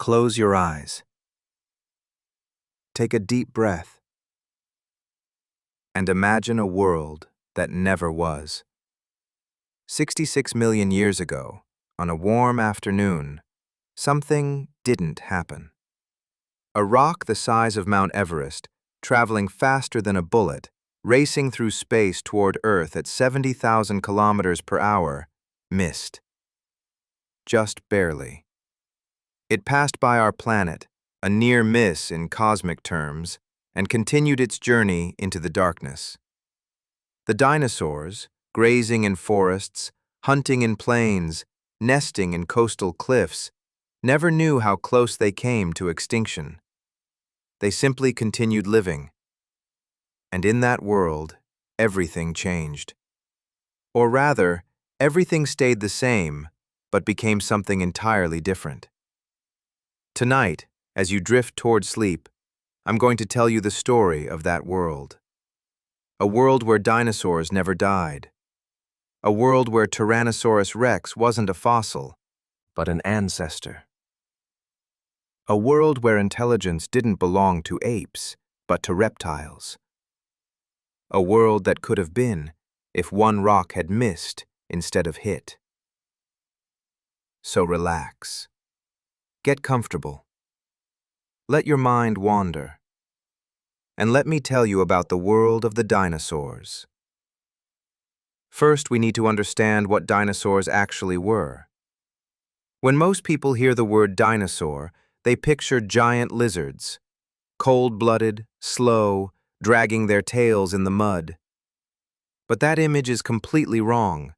Close your eyes. Take a deep breath. And imagine a world that never was. 66 million years ago, on a warm afternoon, something didn't happen. A rock the size of Mount Everest, traveling faster than a bullet, racing through space toward Earth at 70,000 kilometers per hour, missed. Just barely. It passed by our planet, a near miss in cosmic terms, and continued its journey into the darkness. The dinosaurs, grazing in forests, hunting in plains, nesting in coastal cliffs, never knew how close they came to extinction. They simply continued living. And in that world, everything changed. Or rather, everything stayed the same, but became something entirely different. Tonight, as you drift toward sleep, I'm going to tell you the story of that world. A world where dinosaurs never died. A world where Tyrannosaurus Rex wasn't a fossil, but an ancestor. A world where intelligence didn't belong to apes, but to reptiles. A world that could have been if one rock had missed instead of hit. So relax. Get comfortable. Let your mind wander. And let me tell you about the world of the dinosaurs. First, we need to understand what dinosaurs actually were. When most people hear the word dinosaur, they picture giant lizards, cold-blooded, slow, dragging their tails in the mud. But that image is completely wrong.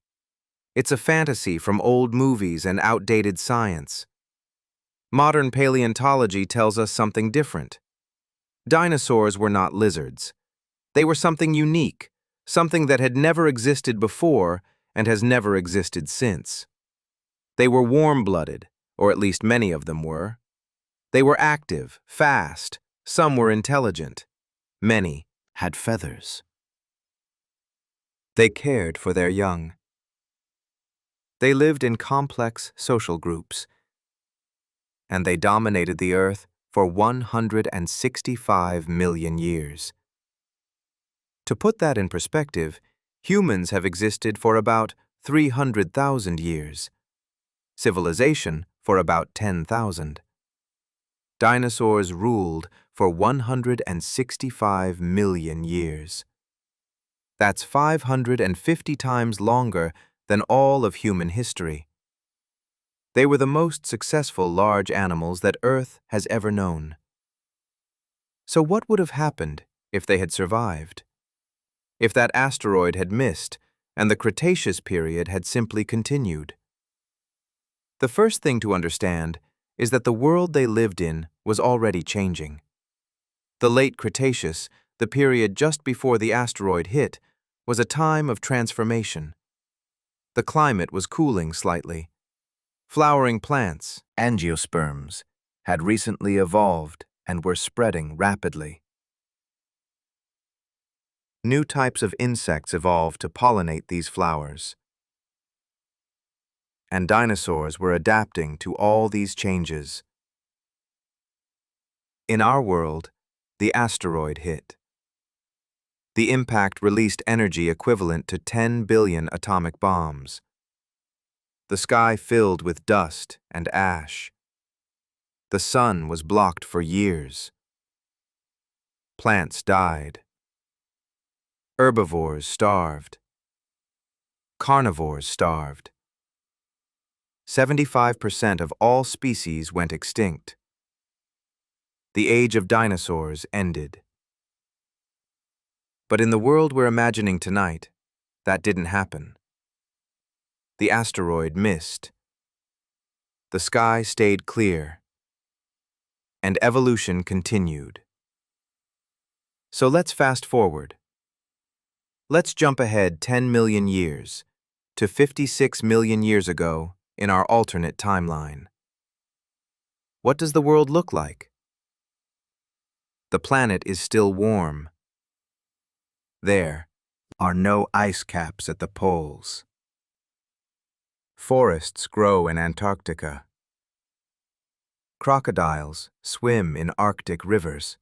It's a fantasy from old movies and outdated science. Modern paleontology tells us something different. Dinosaurs were not lizards. They were something unique, something that had never existed before and has never existed since. They were warm-blooded, or at least many of them were. They were active, fast, some were intelligent. Many had feathers. They cared for their young. They lived in complex social groups, and they dominated the Earth for 165 million years. To put that in perspective, humans have existed for about 300,000 years. Civilization for about 10,000. Dinosaurs ruled for 165 million years. That's 550 times longer than all of human history. They were the most successful large animals that Earth has ever known. So what would have happened if they had survived? If that asteroid had missed and the Cretaceous period had simply continued? The first thing to understand is that the world they lived in was already changing. The late Cretaceous, the period just before the asteroid hit, was a time of transformation. The climate was cooling slightly. Flowering plants, angiosperms, had recently evolved and were spreading rapidly. New types of insects evolved to pollinate these flowers. And dinosaurs were adapting to all these changes. In our world, the asteroid hit. The impact released energy equivalent to 10 billion atomic bombs. The sky filled with dust and ash. The sun was blocked for years. Plants died. Herbivores starved. Carnivores starved. 75% of all species went extinct. The age of dinosaurs ended. But in the world we're imagining tonight, that didn't happen. The asteroid missed. The sky stayed clear. And evolution continued. So let's fast forward. Let's jump ahead 10 million years to 56 million years ago in our alternate timeline. What does the world look like? The planet is still warm. There are no ice caps at the poles. Forests grow in Antarctica. Crocodiles swim in Arctic rivers.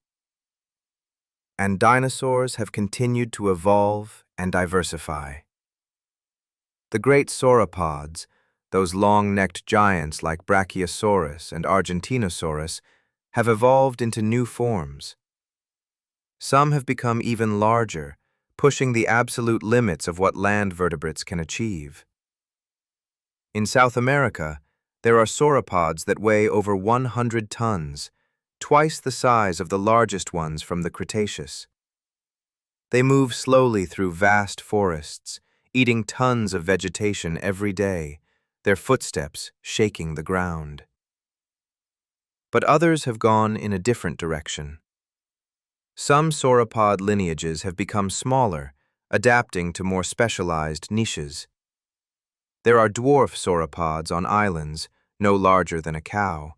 And dinosaurs have continued to evolve and diversify. The great sauropods, those long-necked giants like Brachiosaurus and Argentinosaurus, have evolved into new forms. Some have become even larger, pushing the absolute limits of what land vertebrates can achieve. In South America, there are sauropods that weigh over 100 tons, twice the size of the largest ones from the Cretaceous. They move slowly through vast forests, eating tons of vegetation every day, their footsteps shaking the ground. But others have gone in a different direction. Some sauropod lineages have become smaller, adapting to more specialized niches. There are dwarf sauropods on islands, no larger than a cow.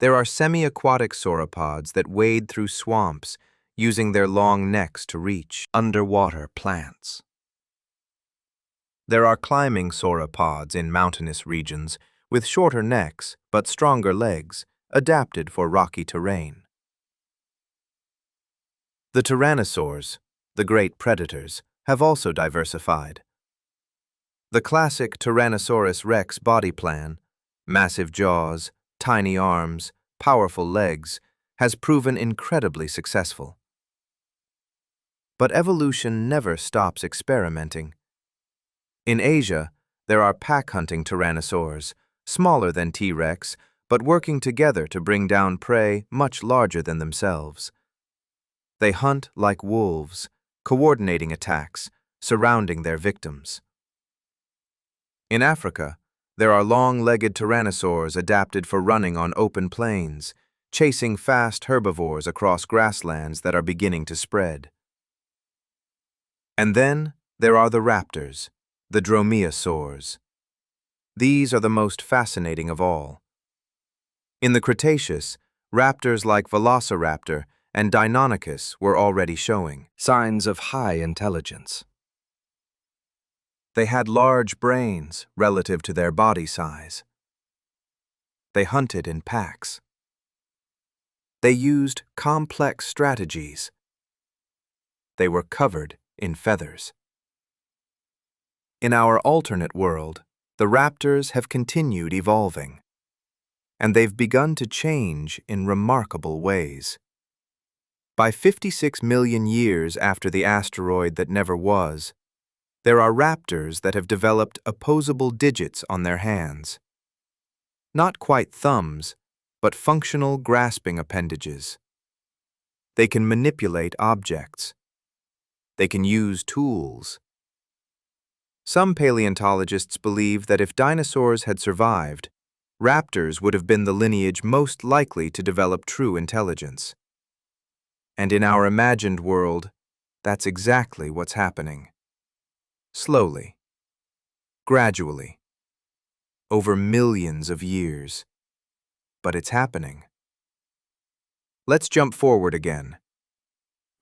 There are semi-aquatic sauropods that wade through swamps, using their long necks to reach underwater plants. There are climbing sauropods in mountainous regions, with shorter necks but stronger legs, adapted for rocky terrain. The tyrannosaurs, the great predators, have also diversified. The classic Tyrannosaurus Rex body plan, massive jaws, tiny arms, powerful legs, has proven incredibly successful. But evolution never stops experimenting. In Asia, there are pack-hunting tyrannosaurs, smaller than T-Rex, but working together to bring down prey much larger than themselves. They hunt like wolves, coordinating attacks, surrounding their victims. In Africa, there are long-legged tyrannosaurs adapted for running on open plains, chasing fast herbivores across grasslands that are beginning to spread. And then there are the raptors, the dromaeosaurs. These are the most fascinating of all. In the Cretaceous, raptors like Velociraptor and Deinonychus were already showing signs of high intelligence. They had large brains relative to their body size. They hunted in packs. They used complex strategies. They were covered in feathers. In our alternate world, the raptors have continued evolving, and they've begun to change in remarkable ways. By 56 million years after the asteroid that never was, there are raptors that have developed opposable digits on their hands. Not quite thumbs, but functional grasping appendages. They can manipulate objects. They can use tools. Some paleontologists believe that if dinosaurs had survived, raptors would have been the lineage most likely to develop true intelligence. And in our imagined world, that's exactly what's happening. Slowly, gradually, over millions of years. But it's happening. Let's jump forward again.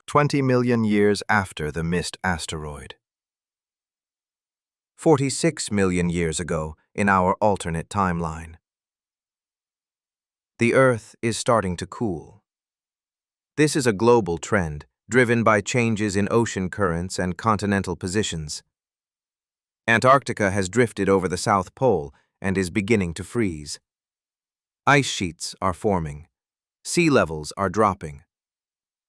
20 million years after the missed asteroid. 46 million years ago in our alternate timeline. The Earth is starting to cool. This is a global trend, driven by changes in ocean currents and continental positions. Antarctica has drifted over the South Pole and is beginning to freeze. Ice sheets are forming. Sea levels are dropping.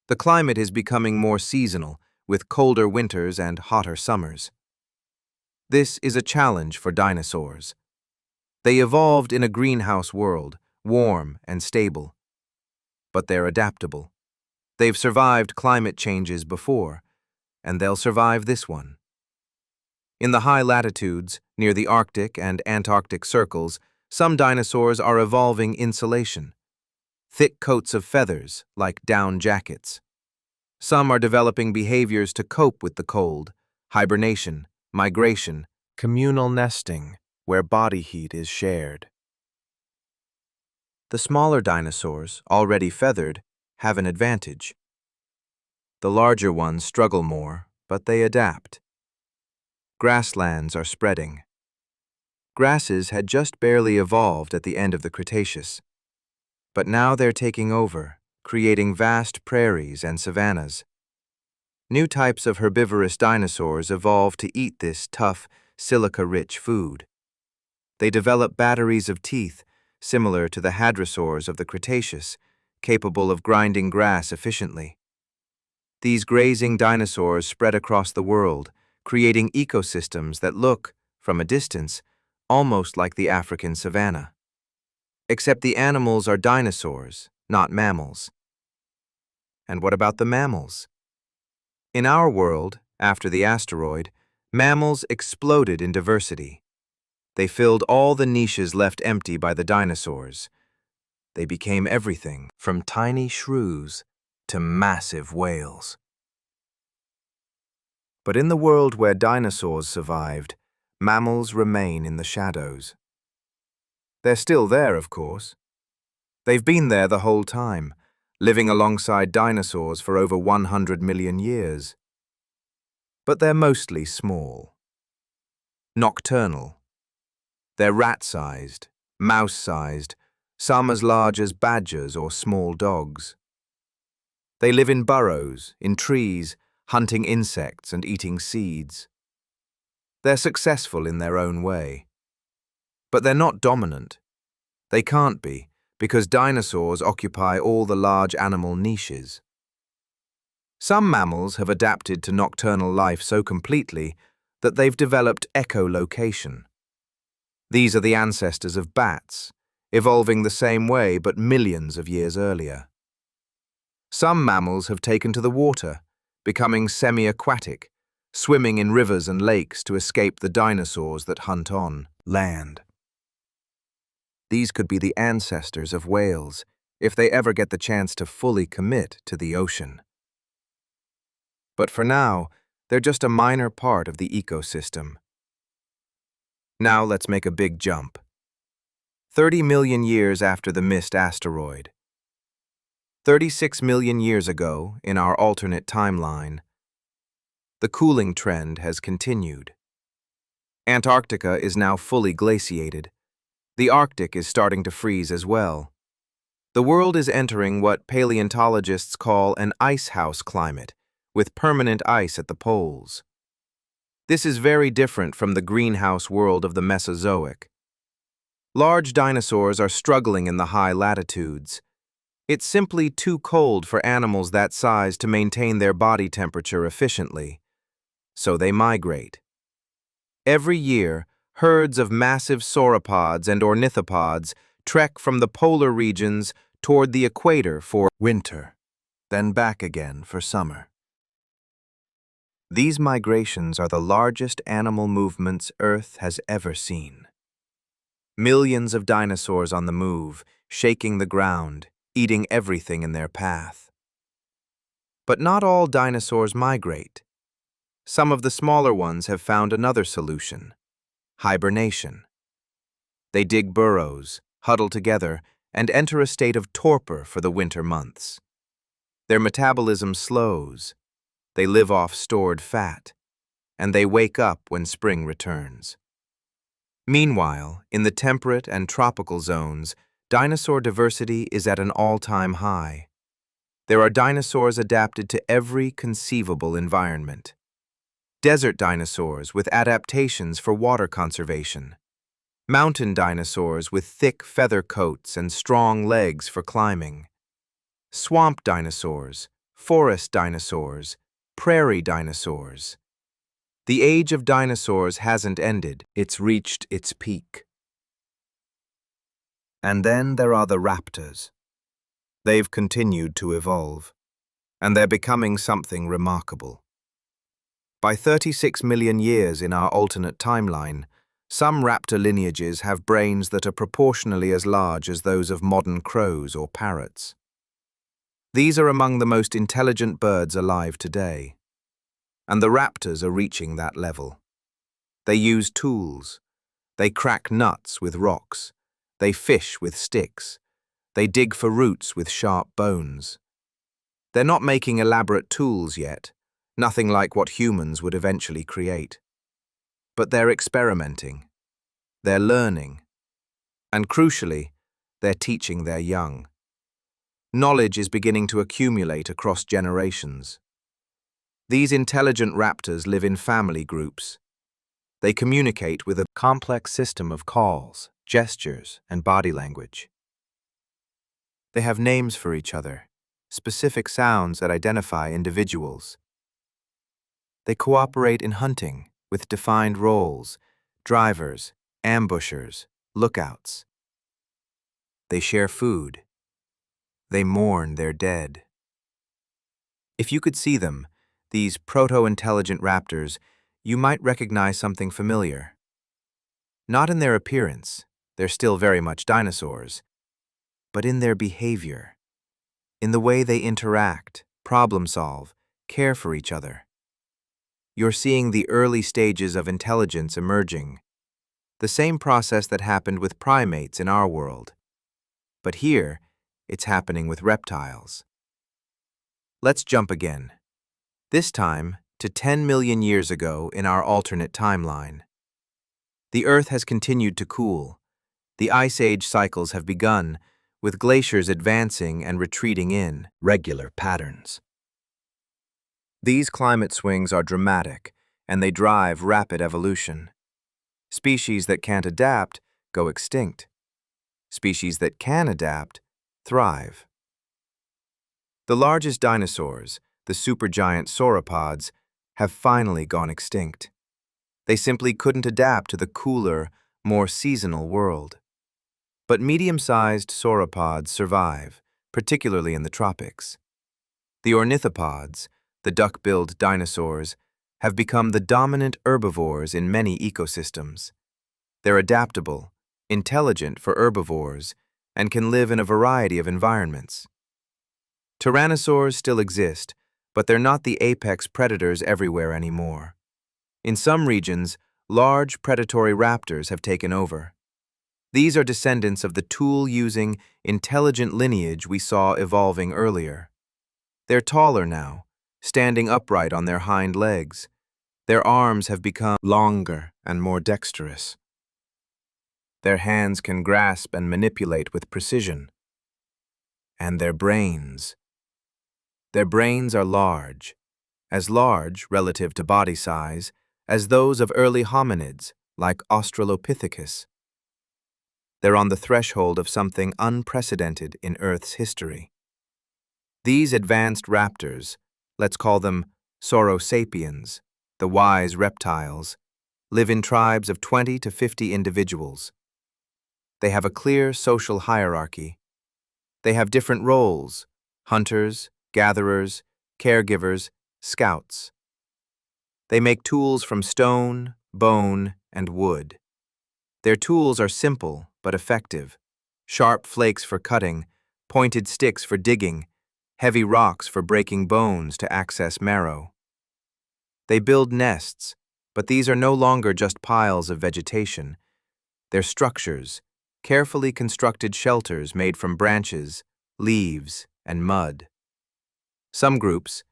The climate is becoming more seasonal, with colder winters and hotter summers. This is a challenge for dinosaurs. They evolved in a greenhouse world, warm and stable. But they're adaptable. They've survived climate changes before, and they'll survive this one. In the high latitudes, near the Arctic and Antarctic circles, some dinosaurs are evolving insulation. Thick coats of feathers, like down jackets. Some are developing behaviors to cope with the cold, hibernation, migration, communal nesting, where body heat is shared. The smaller dinosaurs, already feathered, have an advantage. The larger ones struggle more, but they adapt. Grasslands are spreading. Grasses had just barely evolved at the end of the Cretaceous. But now they're taking over, creating vast prairies and savannas. New types of herbivorous dinosaurs evolved to eat this tough, silica-rich food. They develop batteries of teeth, similar to the hadrosaurs of the Cretaceous, capable of grinding grass efficiently. These grazing dinosaurs spread across the world, creating ecosystems that look, from a distance, almost like the African savanna. Except the animals are dinosaurs, not mammals. And what about the mammals? In our world, after the asteroid, mammals exploded in diversity. They filled all the niches left empty by the dinosaurs. They became everything from tiny shrews to massive whales. But in the world where dinosaurs survived, mammals remain in the shadows. They're still there, of course. They've been there the whole time, living alongside dinosaurs for over 100 million years. But they're mostly small. Nocturnal. They're rat-sized, mouse-sized, some as large as badgers or small dogs. They live in burrows, in trees, hunting insects and eating seeds. They're successful in their own way. But they're not dominant. They can't be, because dinosaurs occupy all the large animal niches. Some mammals have adapted to nocturnal life so completely that they've developed echolocation. These are the ancestors of bats, evolving the same way but millions of years earlier. Some mammals have taken to the water, becoming semi-aquatic, swimming in rivers and lakes to escape the dinosaurs that hunt on land. These could be the ancestors of whales, if they ever get the chance to fully commit to the ocean. But for now, they're just a minor part of the ecosystem. Now let's make a big jump. 30 million years after the missed asteroid. 36 million years ago, in our alternate timeline, the cooling trend has continued. Antarctica is now fully glaciated. The Arctic is starting to freeze as well. The world is entering what paleontologists call an icehouse climate, with permanent ice at the poles. This is very different from the greenhouse world of the Mesozoic. Large dinosaurs are struggling in the high latitudes. It's simply too cold for animals that size to maintain their body temperature efficiently. So they migrate. Every year, herds of massive sauropods and ornithopods trek from the polar regions toward the equator for winter, then back again for summer. These migrations are the largest animal movements Earth has ever seen. Millions of dinosaurs on the move, shaking the ground, eating everything in their path. But not all dinosaurs migrate. Some of the smaller ones have found another solution: hibernation. They dig burrows, huddle together, and enter a state of torpor for the winter months. Their metabolism slows. They live off stored fat, and they wake up when spring returns. Meanwhile, in the temperate and tropical zones, dinosaur diversity is at an all-time high. There are dinosaurs adapted to every conceivable environment. Desert dinosaurs with adaptations for water conservation. Mountain dinosaurs with thick feather coats and strong legs for climbing. Swamp dinosaurs, forest dinosaurs, prairie dinosaurs. The age of dinosaurs hasn't ended, it's reached its peak. And then there are the raptors. They've continued to evolve, and they're becoming something remarkable. By 36 million years in our alternate timeline, some raptor lineages have brains that are proportionally as large as those of modern crows or parrots. These are among the most intelligent birds alive today. And the raptors are reaching that level. They use tools. They crack nuts with rocks. They fish with sticks. They dig for roots with sharp bones. They're not making elaborate tools yet, nothing like what humans would eventually create. But they're experimenting. They're learning. And crucially, they're teaching their young. Knowledge is beginning to accumulate across generations. These intelligent raptors live in family groups. They communicate with a complex system of calls, gestures, and body language. They have names for each other, specific sounds that identify individuals. They cooperate in hunting with defined roles, drivers, ambushers, lookouts. They share food. They mourn their dead. If you could see them, these proto-intelligent raptors, you might recognize something familiar. Not in their appearance, they're still very much dinosaurs, but in their behavior, in the way they interact, problem solve, care for each other. You're seeing the early stages of intelligence emerging, the same process that happened with primates in our world. But here, it's happening with reptiles. Let's jump again. This time to 10 million years ago in our alternate timeline. The Earth has continued to cool. The Ice Age cycles have begun, with glaciers advancing and retreating in regular patterns. These climate swings are dramatic, and they drive rapid evolution. Species that can't adapt go extinct. Species that can adapt thrive. The largest dinosaurs, the supergiant sauropods, have finally gone extinct. They simply couldn't adapt to the cooler, more seasonal world. But medium-sized sauropods survive, particularly in the tropics. The ornithopods, the duck-billed dinosaurs, have become the dominant herbivores in many ecosystems. They're adaptable, intelligent for herbivores, and can live in a variety of environments. Tyrannosaurs still exist, but they're not the apex predators everywhere anymore. In some regions, large predatory raptors have taken over. These are descendants of the tool-using, intelligent lineage we saw evolving earlier. They're taller now, standing upright on their hind legs. Their arms have become longer and more dexterous. Their hands can grasp and manipulate with precision. And their brains. Their brains are large, as large, relative to body size, as those of early hominids, like Australopithecus. They're on the threshold of something unprecedented in Earth's history. These advanced raptors, let's call them Saurosapiens, the wise reptiles, live in tribes of 20 to 50 individuals. They have a clear social hierarchy. They have different roles: hunters, gatherers, caregivers, scouts. They make tools from stone, bone, and wood. Their tools are simple but effective: sharp flakes for cutting, pointed sticks for digging, heavy rocks for breaking bones to access marrow. They build nests, but these are no longer just piles of vegetation. They're structures, carefully constructed shelters made from branches, leaves, and mud. Some groups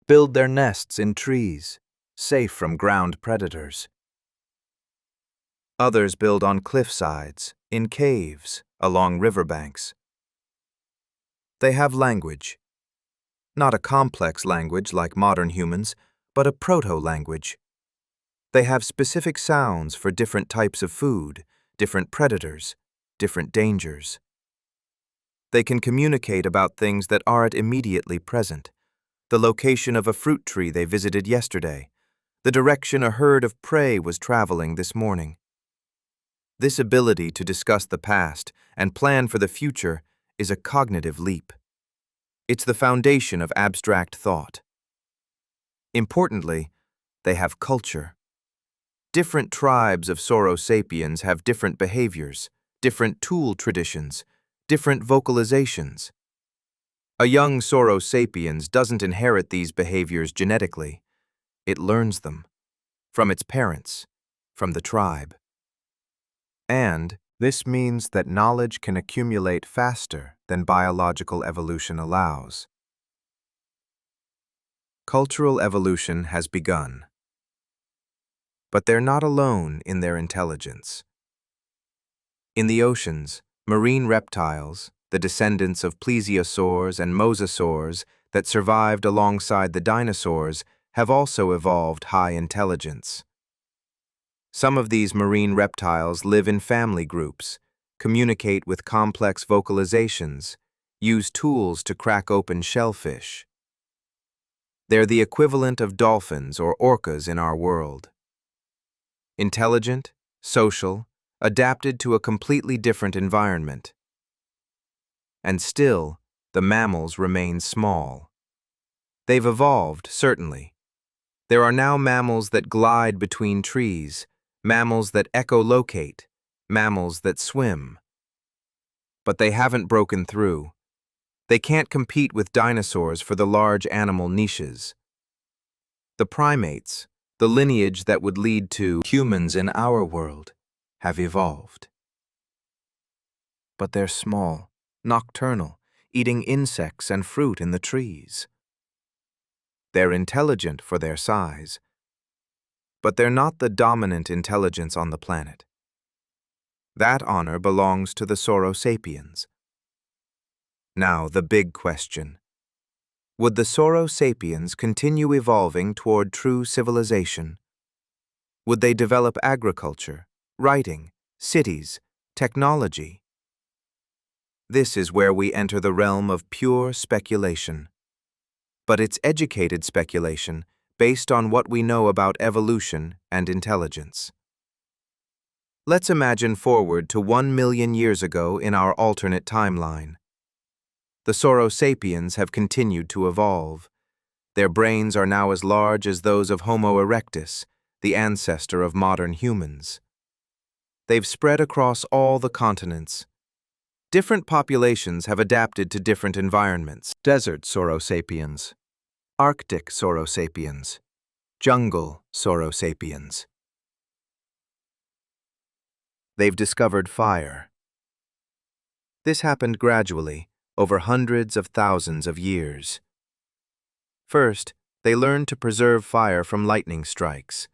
build their nests in trees, safe from ground predators. Others build on cliff sides, in caves, along riverbanks. They have language. Not a complex language like modern humans, but a proto-language. They have specific sounds for different types of food, different predators, different dangers. They can communicate about things that aren't immediately present: the location of a fruit tree they visited yesterday, the direction a herd of prey was traveling this morning. This ability to discuss the past and plan for the future is a cognitive leap. It's the foundation of abstract thought. Importantly, they have culture. Different tribes of Saurosapiens have different behaviors, different tool traditions, different vocalizations. A young Saurosapiens doesn't inherit these behaviors genetically. It learns them from its parents, from the tribe. And this means that knowledge can accumulate faster than biological evolution allows. Cultural evolution has begun. But they're not alone in their intelligence. In the oceans, marine reptiles, the descendants of plesiosaurs and mosasaurs that survived alongside the dinosaurs, have also evolved high intelligence. Some of these marine reptiles live in family groups, communicate with complex vocalizations, use tools to crack open shellfish. They're the equivalent of dolphins or orcas in our world. Intelligent, social, adapted to a completely different environment. And still, the mammals remain small. They've evolved, certainly. There are now mammals that glide between trees, mammals that echolocate, mammals that swim. But they haven't broken through. They can't compete with dinosaurs for the large animal niches. The primates, the lineage that would lead to humans in our world, have evolved. But they're small, nocturnal, eating insects and fruit in the trees. They're intelligent for their size, but they're not the dominant intelligence on the planet. That honor belongs to the Saurosapiens. Now, the big question. Would the Saurosapiens continue evolving toward true civilization? Would they develop agriculture, writing, cities, technology? This is where we enter the realm of pure speculation. But it's educated speculation based on what we know about evolution and intelligence. Let's imagine forward to 1 million years ago in our alternate timeline. The Saurosapiens have continued to evolve. Their brains are now as large as those of Homo erectus, the ancestor of modern humans. They've spread across all the continents. Different populations have adapted to different environments. Desert Saurosapiens, Arctic Saurosapiens, jungle Saurosapiens. They've discovered fire. This happened gradually, over hundreds of thousands of years. First, they learned to preserve fire from lightning strikes.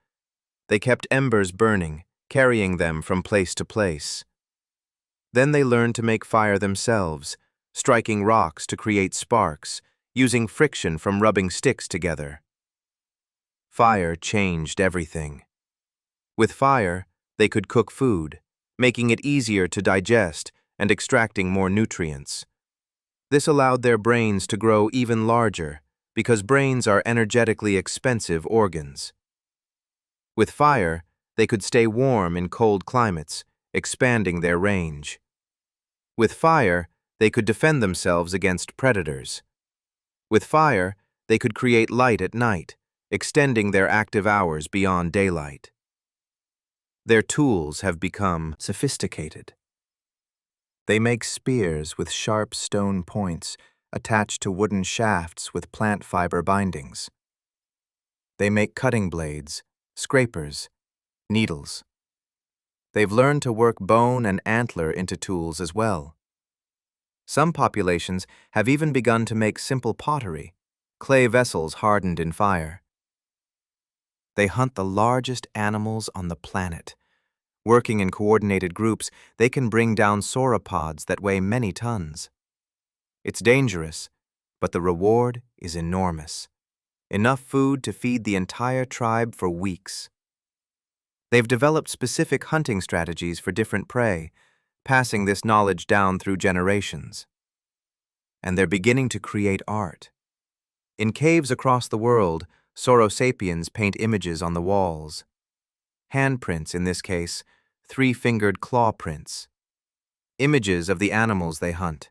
They kept embers burning, carrying them from place to place. Then they learned to make fire themselves, striking rocks to create sparks, using friction from rubbing sticks together. Fire changed everything. With fire, they could cook food, making it easier to digest and extracting more nutrients. This allowed their brains to grow even larger, because brains are energetically expensive organs. With fire, they could stay warm in cold climates, expanding their range. With fire, they could defend themselves against predators. With fire, they could create light at night, extending their active hours beyond daylight. Their tools have become sophisticated. They make spears with sharp stone points attached to wooden shafts with plant fiber bindings. They make cutting blades, scrapers, needles. They've learned to work bone and antler into tools as well. Some populations have even begun to make simple pottery, clay vessels hardened in fire. They hunt the largest animals on the planet. Working in coordinated groups, they can bring down sauropods that weigh many tons. It's dangerous, but the reward is enormous. Enough food to feed the entire tribe for weeks. They've developed specific hunting strategies for different prey, passing this knowledge down through generations. And they're beginning to create art. In caves across the world, Saurosapiens paint images on the walls. Handprints in this case, three-fingered claw prints. Images of the animals they hunt.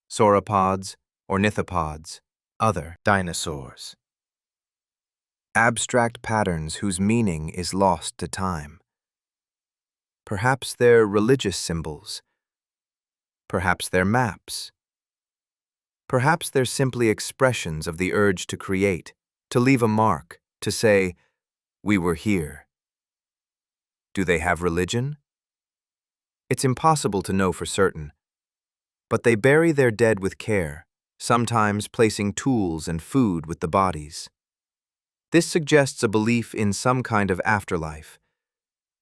Sauropods, ornithopods, other dinosaurs. Abstract patterns whose meaning is lost to time. Perhaps they're religious symbols. Perhaps they're maps. Perhaps they're simply expressions of the urge to create, to leave a mark, to say, "We were here." Do they have religion? It's impossible to know for certain. But they bury their dead with care, sometimes placing tools and food with the bodies. This suggests a belief in some kind of afterlife.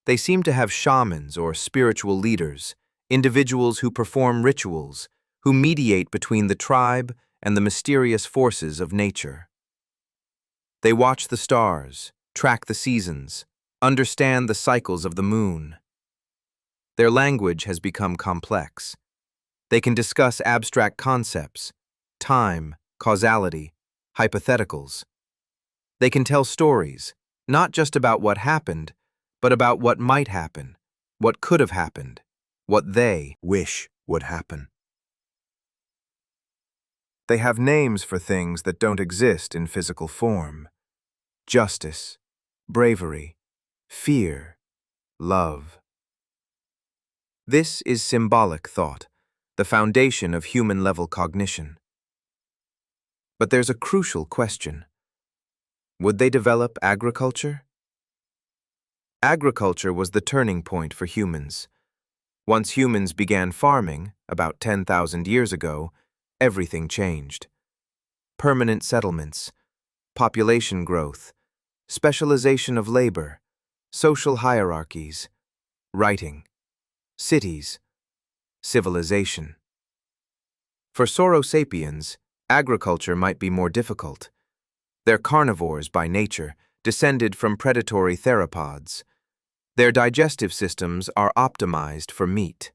They seem to have shamans or spiritual leaders, individuals who perform rituals, who mediate between the tribe and the mysterious forces of nature. They watch the stars, track the seasons, understand the cycles of the moon. Their language has become complex. They can discuss abstract concepts, time, causality, hypotheticals. They can tell stories, not just about what happened, but about what might happen, what could have happened, what they wish would happen. They have names for things that don't exist in physical form: justice, bravery, fear, love. This is symbolic thought, the foundation of human-level cognition. But there's a crucial question. Would they develop agriculture? Agriculture was the turning point for humans. Once humans began farming, about 10,000 years ago, everything changed. Permanent settlements, population growth, specialization of labor, social hierarchies, writing, cities, civilization. For Sauro sapiens, agriculture might be more difficult. They're carnivores by nature, descended from predatory theropods. Their digestive systems are optimized for meat.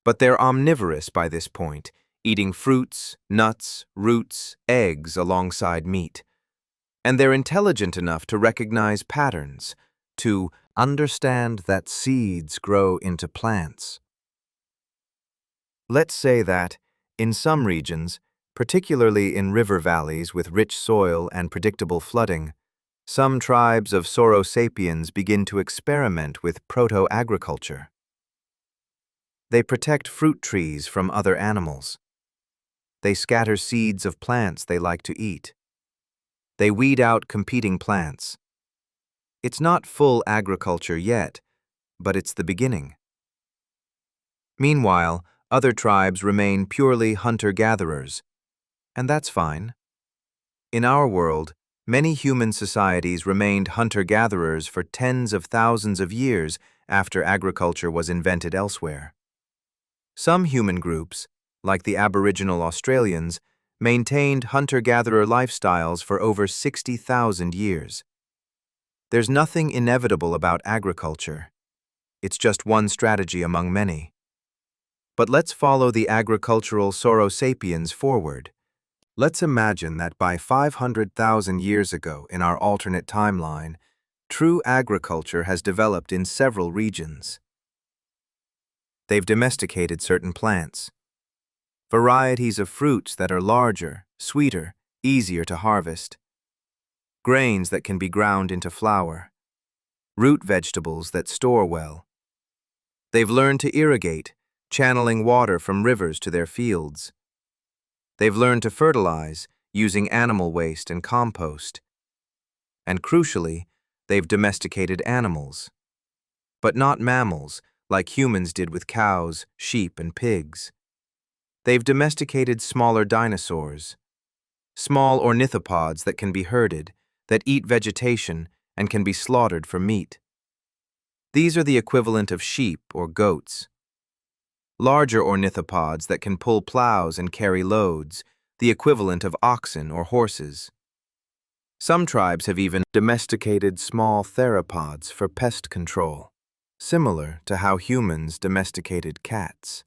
But they're omnivorous by this point, eating fruits, nuts, roots, eggs alongside meat. And they're intelligent enough to recognize patterns, to understand that seeds grow into plants. Let's say that, in some regions, particularly in river valleys with rich soil and predictable flooding, some tribes of Sauro sapiens begin to experiment with proto-agriculture. They protect fruit trees from other animals. They scatter seeds of plants they like to eat. They weed out competing plants. It's not full agriculture yet, but it's the beginning. Meanwhile, other tribes remain purely hunter-gatherers, and that's fine. In our world, many human societies remained hunter-gatherers for tens of thousands of years after agriculture was invented elsewhere. Some human groups, like the Aboriginal Australians, maintained hunter-gatherer lifestyles for over 60,000 years. There's nothing inevitable about agriculture. It's just one strategy among many. But let's follow the agricultural Sauro sapiens forward. Let's imagine that by 500,000 years ago in our alternate timeline, true agriculture has developed in several regions. They've domesticated certain plants, varieties of fruits that are larger, sweeter, easier to harvest, grains that can be ground into flour, root vegetables that store well. They've learned to irrigate, channeling water from rivers to their fields. They've learned to fertilize, using animal waste and compost. And crucially, they've domesticated animals. But not mammals, like humans did with cows, sheep, and pigs. They've domesticated smaller dinosaurs, small ornithopods that can be herded, that eat vegetation, and can be slaughtered for meat. These are the equivalent of sheep or goats. Larger ornithopods that can pull plows and carry loads, the equivalent of oxen or horses. Some tribes have even domesticated small theropods for pest control, similar to how humans domesticated cats.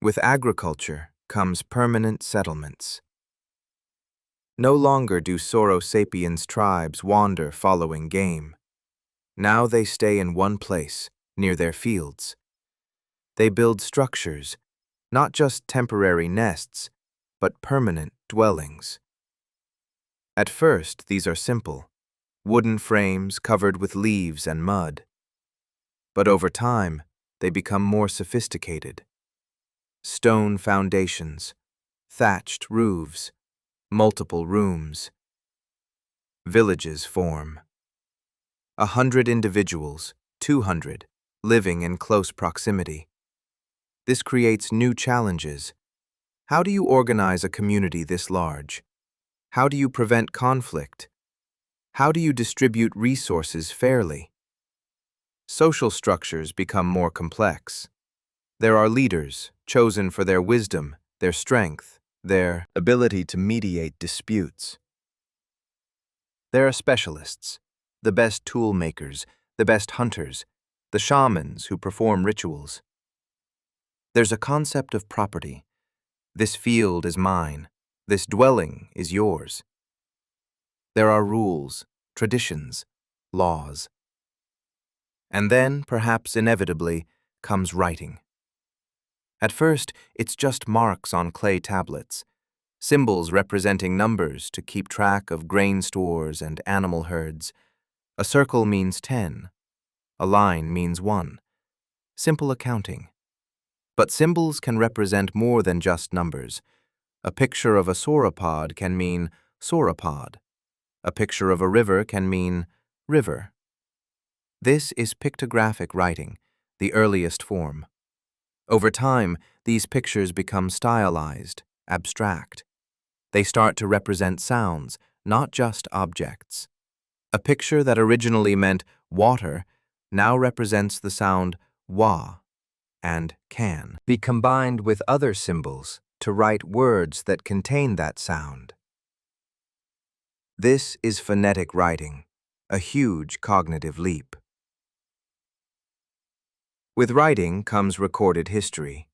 With agriculture comes permanent settlements. No longer do Sauro sapiens tribes wander following game. Now they stay in one place, near their fields. They build structures, not just temporary nests, but permanent dwellings. At first, these are simple, wooden frames covered with leaves and mud. But over time, they become more sophisticated. Stone foundations, thatched roofs, multiple rooms. Villages form. 100 individuals, 200, living in close proximity. This creates new challenges. How do you organize a community this large? How do you prevent conflict? How do you distribute resources fairly? social structures become more complex. There are leaders, chosen for their wisdom, their strength, their ability to mediate disputes. There are specialists, the best tool makers, the best hunters, the shamans who perform rituals. There's a concept of property. This field is mine. This dwelling is yours. There are rules, traditions, laws. And then, perhaps inevitably, comes writing. At first, it's just marks on clay tablets, symbols representing numbers to keep track of grain stores and animal herds. A circle means 10. A line means 1. Simple accounting. But symbols can represent more than just numbers. A picture of a sauropod can mean sauropod. A picture of a river can mean river. This is pictographic writing, the earliest form. Over time, these pictures become stylized, abstract. They start to represent sounds, not just objects. A picture that originally meant water now represents the sound wa and can be combined with other symbols to write words that contain that sound. This is phonetic writing, a huge cognitive leap. With writing comes recorded history.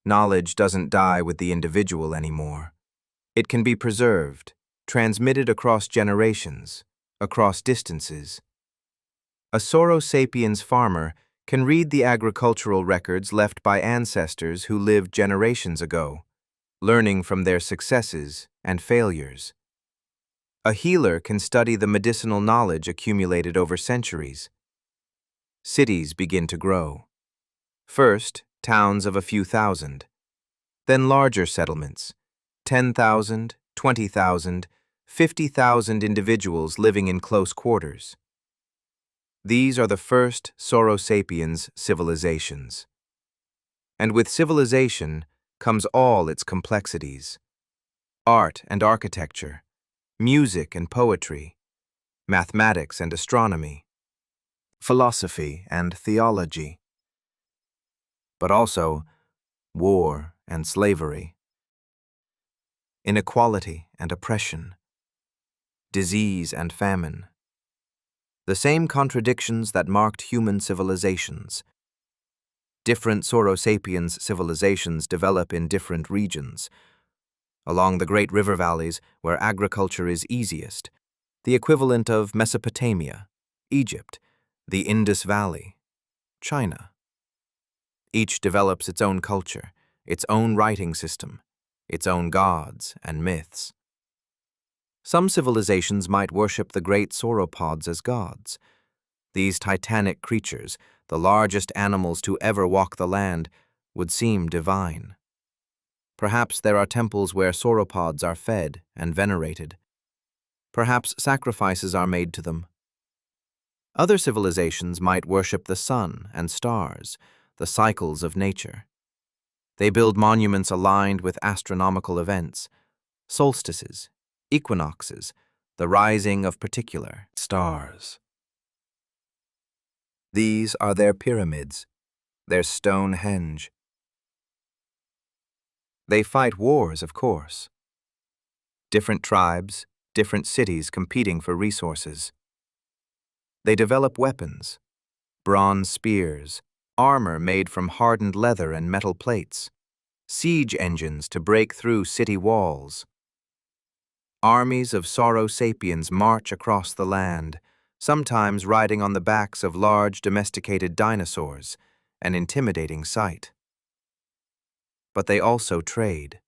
Knowledge doesn't die with the individual anymore. It can be preserved, transmitted across generations, across distances. A Sauro sapiens farmer can read the agricultural records left by ancestors who lived generations ago, learning from their successes and failures. A healer can study the medicinal knowledge accumulated over centuries. Cities begin to grow. First, towns of a few thousand, then larger settlements, 10,000, 20,000, 50,000 individuals living in close quarters. These are the first Sauro sapiens civilizations. And with civilization comes all its complexities. Art and architecture, music and poetry, mathematics and astronomy, philosophy and theology, but also war and slavery, inequality and oppression, disease and famine. The same contradictions that marked human civilizations. Different Sauro sapiens civilizations develop in different regions. Along the great river valleys where agriculture is easiest, the equivalent of Mesopotamia, Egypt, the Indus Valley, China. Each develops its own culture, its own writing system, its own gods and myths. Some civilizations might worship the great sauropods as gods. These titanic creatures, the largest animals to ever walk the land, would seem divine. Perhaps there are temples where sauropods are fed and venerated. Perhaps sacrifices are made to them. Other civilizations might worship the sun and stars, the cycles of nature. They build monuments aligned with astronomical events, solstices, equinoxes, the rising of particular stars. These are their pyramids, their Stonehenge. They fight wars, of course. Different tribes, different cities competing for resources. They develop weapons, bronze spears, armor made from hardened leather and metal plates, siege engines to break through city walls. Armies of Sauro sapiens march across the land, sometimes riding on the backs of large domesticated dinosaurs, an intimidating sight. But they also trade.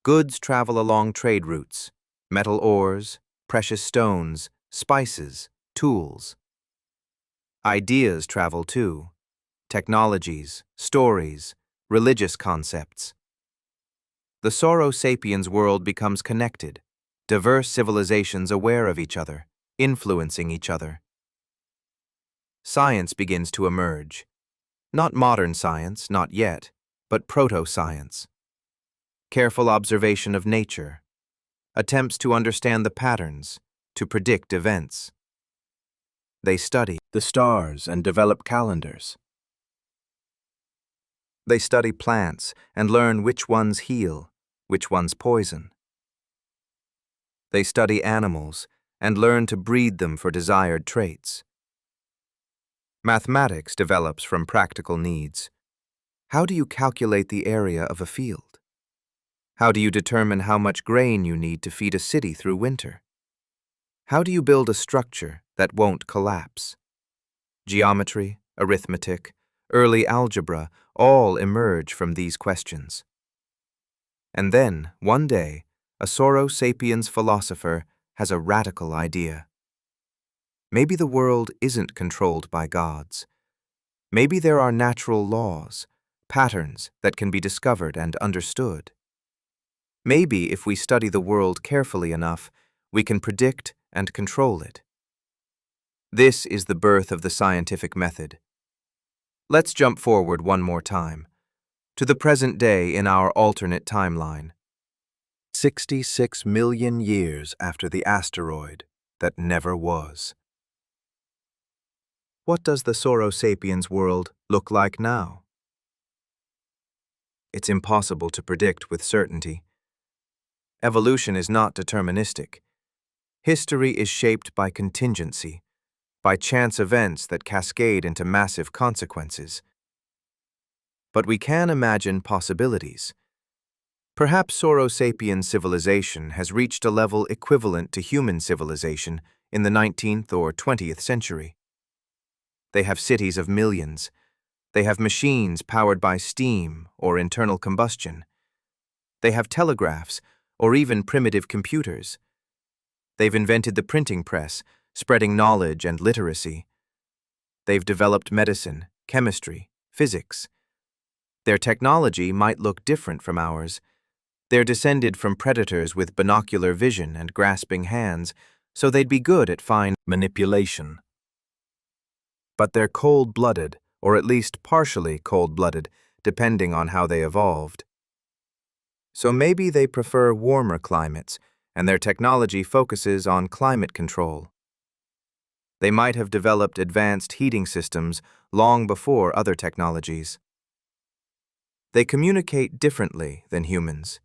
Goods travel along trade routes, metal ores, precious stones, spices, tools. Ideas travel too, technologies, stories, religious concepts. The Sauro sapiens world becomes connected, diverse civilizations aware of each other, influencing each other. Science begins to emerge. Not modern science, not yet, but proto-science. Careful observation of nature, attempts to understand the patterns, to predict events. They study the stars and develop calendars. They study plants and learn which ones heal, which ones poison. They study animals and learn to breed them for desired traits. Mathematics develops from practical needs. How do you calculate the area of a field? How do you determine how much grain you need to feed a city through winter? How do you build a structure that won't collapse? Geometry, arithmetic, early algebra all emerge from these questions. And then, one day, a Sauro sapiens philosopher has a radical idea. Maybe the world isn't controlled by gods. Maybe there are natural laws, patterns that can be discovered and understood. Maybe if we study the world carefully enough, we can predict and control it. This is the birth of the scientific method. Let's jump forward one more time, to the present day in our alternate timeline. 66 million years after the asteroid that never was. What does the Sauro sapiens world look like now? It's impossible to predict with certainty. Evolution is not deterministic. History is shaped by contingency, by chance events that cascade into massive consequences. But we can imagine possibilities. Perhaps Sauro sapiens civilization has reached a level equivalent to human civilization in the 19th or 20th century. They have cities of millions. They have machines powered by steam or internal combustion. They have telegraphs or even primitive computers. They've invented the printing press, spreading knowledge and literacy. They've developed medicine, chemistry, physics. Their technology might look different from ours. They're descended from predators with binocular vision and grasping hands, so they'd be good at fine manipulation. But they're cold-blooded, or at least partially cold-blooded, depending on how they evolved. So maybe they prefer warmer climates, and their technology focuses on climate control. They might have developed advanced heating systems long before other technologies. They communicate differently than humans.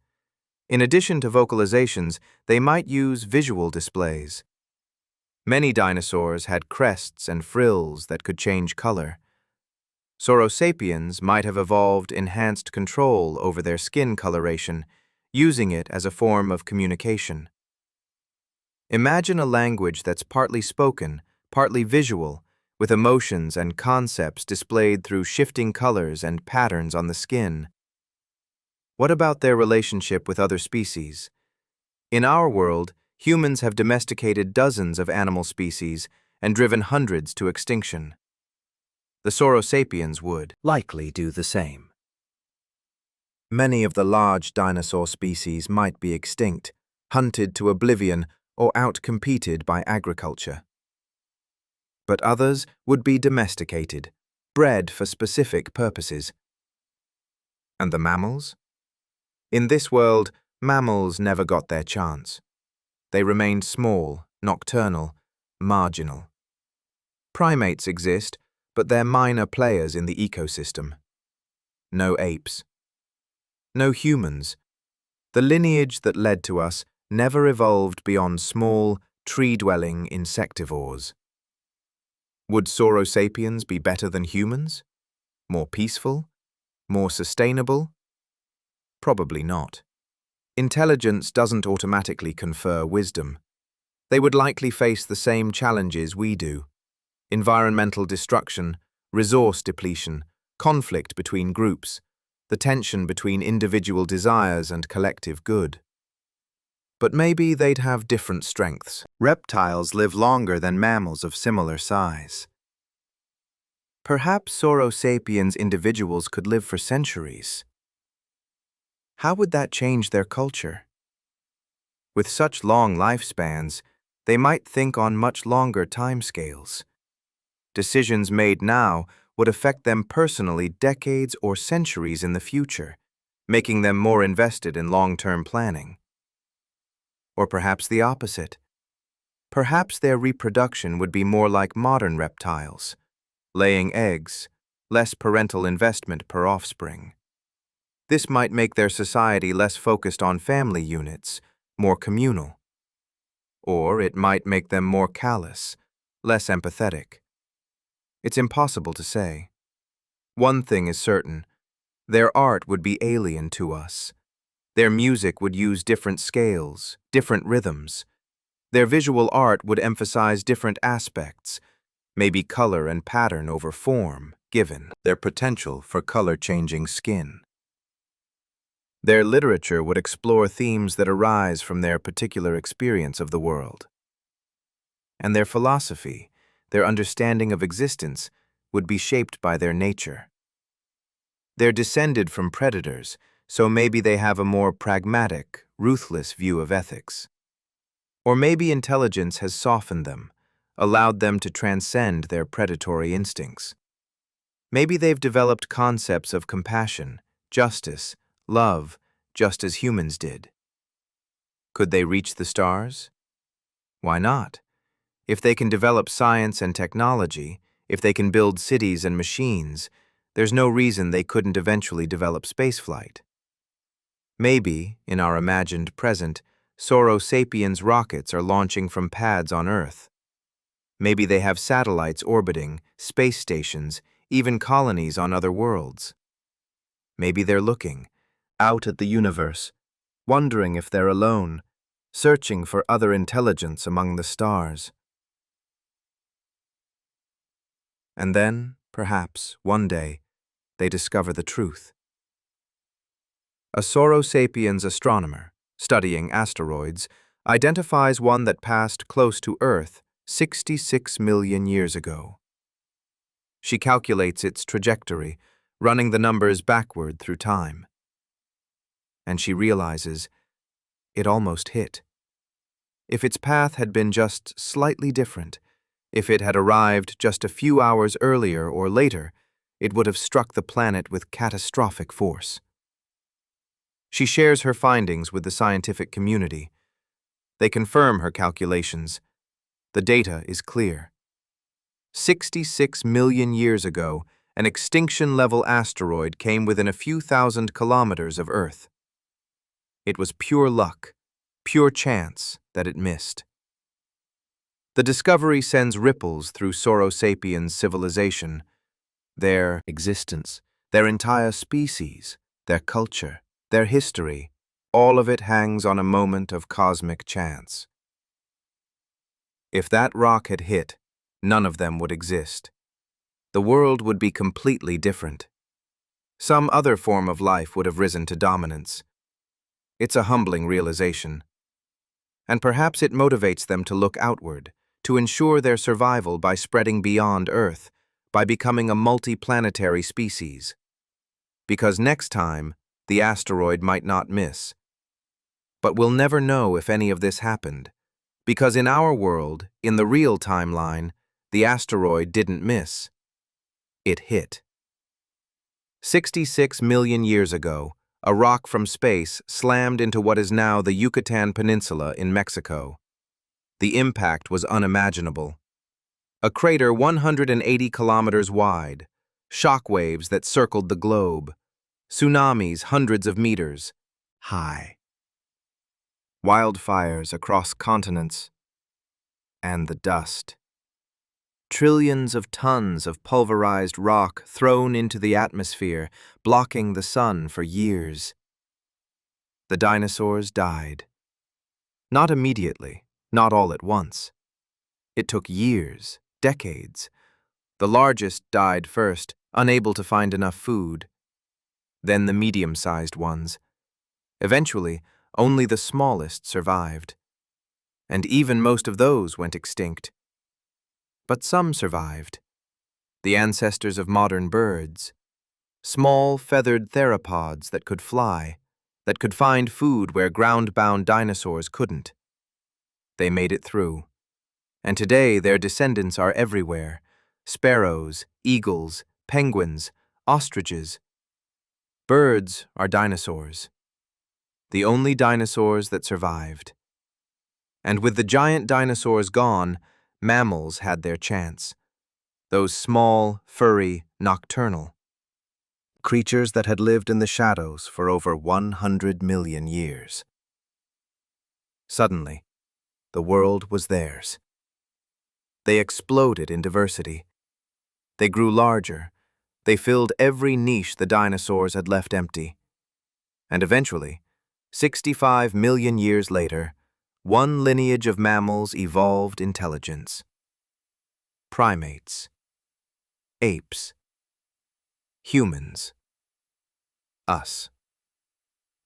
In addition to vocalizations, they might use visual displays. Many dinosaurs had crests and frills that could change color. Sauro sapiens might have evolved enhanced control over their skin coloration, using it as a form of communication. Imagine a language that's partly spoken, partly visual, with emotions and concepts displayed through shifting colors and patterns on the skin. What about their relationship with other species? In our world, humans have domesticated dozens of animal species and driven hundreds to extinction. The Sauro sapiens would likely do the same. Many of the large dinosaur species might be extinct, hunted to oblivion, or outcompeted by agriculture. But others would be domesticated, bred for specific purposes. And the mammals? In this world, mammals never got their chance. They remained small, nocturnal, marginal. Primates exist, but they're minor players in the ecosystem. No apes. No humans. The lineage that led to us never evolved beyond small, tree-dwelling insectivores. Would Sauro sapiens be better than humans? More peaceful? More sustainable? Probably not. Intelligence doesn't automatically confer wisdom. They would likely face the same challenges we do: environmental destruction, resource depletion, conflict between groups, the tension between individual desires and collective good. But maybe they'd have different strengths. Reptiles live longer than mammals of similar size. Perhaps Sauro sapiens individuals could live for centuries. How would that change their culture? With such long lifespans, they might think on much longer timescales. Decisions made now would affect them personally decades or centuries in the future, making them more invested in long-term planning. Or perhaps the opposite. perhaps their reproduction would be more like modern reptiles, laying eggs, less parental investment per offspring. This might make their society less focused on family units, more communal. Or it might make them more callous, less empathetic. It's impossible to say. One thing is certain: their art would be alien to us. Their music would use different scales, different rhythms. Their visual art would emphasize different aspects, maybe color and pattern over form, given their potential for color-changing skin. Their literature would explore themes that arise from their particular experience of the world. And their philosophy, their understanding of existence, would be shaped by their nature. They're descended from predators, so maybe they have a more pragmatic, ruthless view of ethics. Or maybe intelligence has softened them, allowed them to transcend their predatory instincts. Maybe they've developed concepts of compassion, justice, love, just as humans did. Could they reach the stars? Why not? If they can develop science and technology, if they can build cities and machines, there's no reason they couldn't eventually develop spaceflight. Maybe, in our imagined present, Sauro Sapiens rockets are launching from pads on Earth. Maybe they have satellites orbiting, space stations, even colonies on other worlds. Maybe they're looking out at the universe, wondering if they're alone, searching for other intelligence among the stars. And then, perhaps, one day, they discover the truth. A Sauro Sapiens astronomer, studying asteroids, identifies one that passed close to Earth 66 million years ago. She calculates its trajectory, running the numbers backward through time. And she realizes it almost hit. If its path had been just slightly different, if it had arrived just a few hours earlier or later, it would have struck the planet with catastrophic force. She shares her findings with the scientific community. They confirm her calculations. The data is clear. 66 million years ago, an extinction-level asteroid came within a few thousand kilometers of Earth. It was pure luck, pure chance that it missed. The discovery sends ripples through Sauro Sapiens civilization, their existence, their entire species, their culture, their history, all of it hangs on a moment of cosmic chance. If that rock had hit, none of them would exist. The world would be completely different. Some other form of life would have risen to dominance. It's a humbling realization. And perhaps it motivates them to look outward, to ensure their survival by spreading beyond Earth, by becoming a multi-planetary species. Because next time, the asteroid might not miss. But we'll never know if any of this happened, because in our world, in the real timeline, the asteroid didn't miss. It hit. 66 million years ago, a rock from space slammed into what is now the Yucatan Peninsula in Mexico. The impact was unimaginable. A crater 180 kilometers wide, shock waves that circled the globe, tsunamis hundreds of meters high, wildfires across continents, and the dust. Trillions of tons of pulverized rock thrown into the atmosphere, blocking the sun for years. The dinosaurs died. Not immediately, not all at once. It took years, decades. The largest died first, unable to find enough food. Then the medium-sized ones. Eventually, only the smallest survived. And even most of those went extinct. But some survived. The ancestors of modern birds. Small, feathered theropods that could fly, that could find food where ground-bound dinosaurs couldn't. They made it through. And today their descendants are everywhere. Sparrows, eagles, penguins, ostriches. Birds are dinosaurs. The only dinosaurs that survived. And with the giant dinosaurs gone, mammals had their chance. Those small, furry, nocturnal creatures that had lived in the shadows for over 100 million years. Suddenly, the world was theirs. They exploded in diversity. They grew larger. They filled every niche the dinosaurs had left empty. And eventually, 65 million years later, one lineage of mammals evolved intelligence. Primates, apes, humans, us.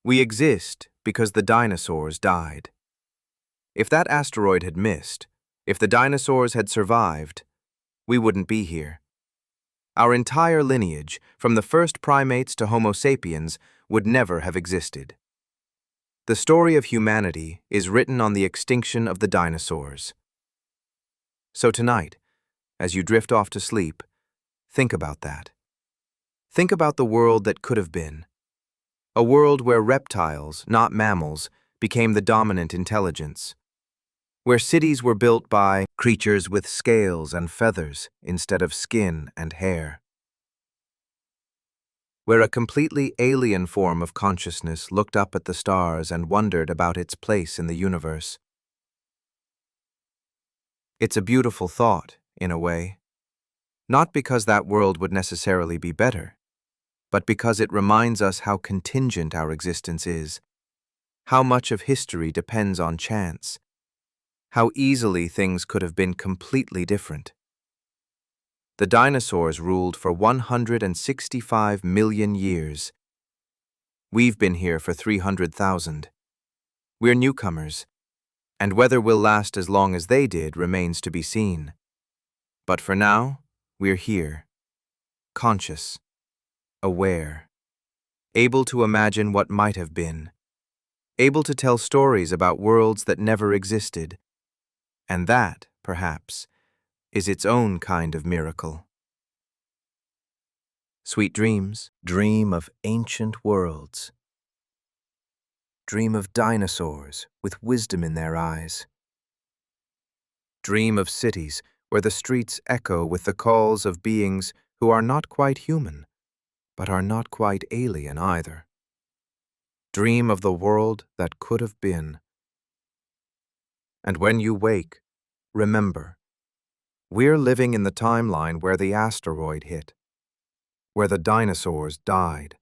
We exist because the dinosaurs died. If that asteroid had missed, if the dinosaurs had survived, we wouldn't be here. Our entire lineage, from the first primates to Homo sapiens, would never have existed. The story of humanity is written on the extinction of the dinosaurs. So tonight, as you drift off to sleep, think about that. Think about the world that could have been. A world where reptiles, not mammals, became the dominant intelligence. Where cities were built by creatures with scales and feathers instead of skin and hair. Where a completely alien form of consciousness looked up at the stars and wondered about its place in the universe. It's a beautiful thought, in a way. Not because that world would necessarily be better, but because it reminds us how contingent our existence is, how much of history depends on chance, how easily things could have been completely different. The dinosaurs ruled for 165 million years. We've been here for 300,000. We're newcomers, and whether we'll last as long as they did remains to be seen. But for now, we're here, conscious, aware, able to imagine what might have been, able to tell stories about worlds that never existed. And that, perhaps, is its own kind of miracle. Sweet dreams, dream of ancient worlds. Dream of dinosaurs with wisdom in their eyes. Dream of cities where the streets echo with the calls of beings who are not quite human, but are not quite alien either. Dream of the world that could have been. And when you wake, remember, we're living in the timeline where the asteroid hit, where the dinosaurs died,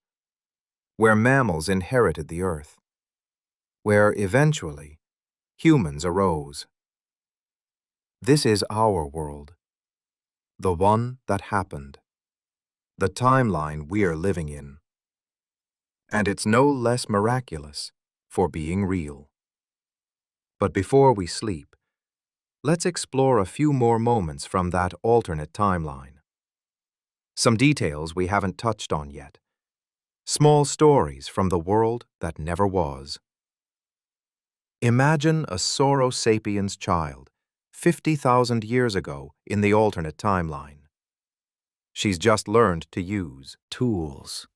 where mammals inherited the earth, where eventually humans arose. This is our world, the one that happened, the timeline we're living in. And it's no less miraculous for being real. But before we sleep, let's explore a few more moments from that alternate timeline. Some details we haven't touched on yet. Small stories from the world that never was. Imagine a Sauro sapiens child, 50,000 years ago in the alternate timeline. She's just learned to use tools.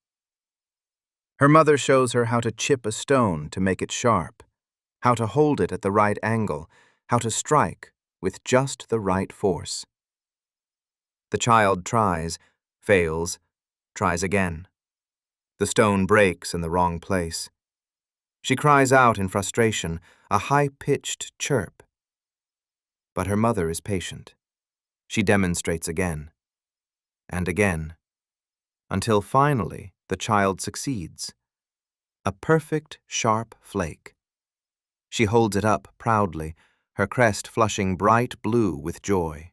Her mother shows her how to chip a stone to make it sharp, how to hold it at the right angle, how to strike with just the right force. The child tries, fails, tries again. The stone breaks in the wrong place. She cries out in frustration, a high-pitched chirp. But her mother is patient. She demonstrates again, and again, until finally the child succeeds. A perfect, sharp flake. She holds it up proudly, her crest flushing bright blue with joy.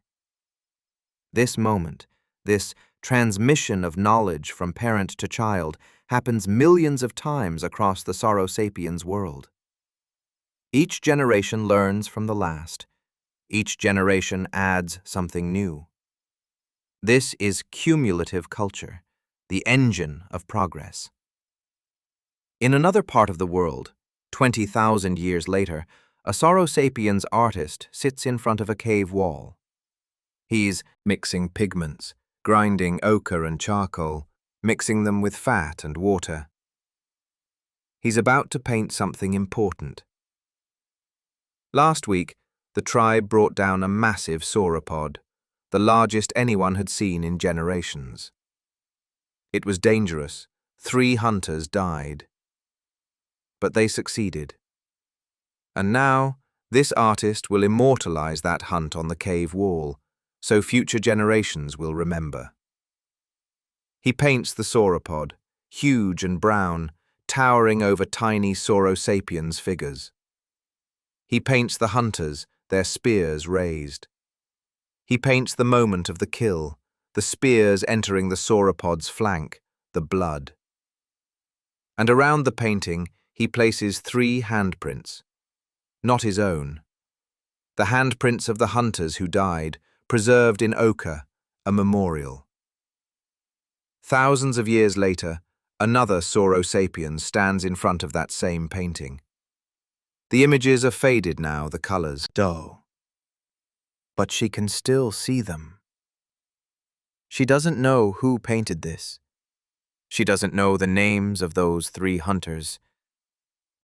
This moment, this transmission of knowledge from parent to child, happens millions of times across the Sauro sapiens world. Each generation learns from the last. Each generation adds something new. This is cumulative culture, the engine of progress. In another part of the world, 20,000 years later, a Sauro sapiens artist sits in front of a cave wall. He's mixing pigments, grinding ochre and charcoal, mixing them with fat and water. He's about to paint something important. Last week, the tribe brought down a massive sauropod, the largest anyone had seen in generations. It was dangerous. 3 hunters died. But they succeeded. And now, this artist will immortalize that hunt on the cave wall, so future generations will remember. He paints the sauropod, huge and brown, towering over tiny Saurosapiens figures. He paints the hunters, their spears raised. He paints the moment of the kill, the spears entering the sauropod's flank, the blood. And around the painting, he places 3 handprints. Not his own. The handprints of the hunters who died, preserved in ochre, a memorial. Thousands of years later, another Saurosapien stands in front of that same painting. The images are faded now, the colors dull. But she can still see them. She doesn't know who painted this. She doesn't know the names of those 3 hunters,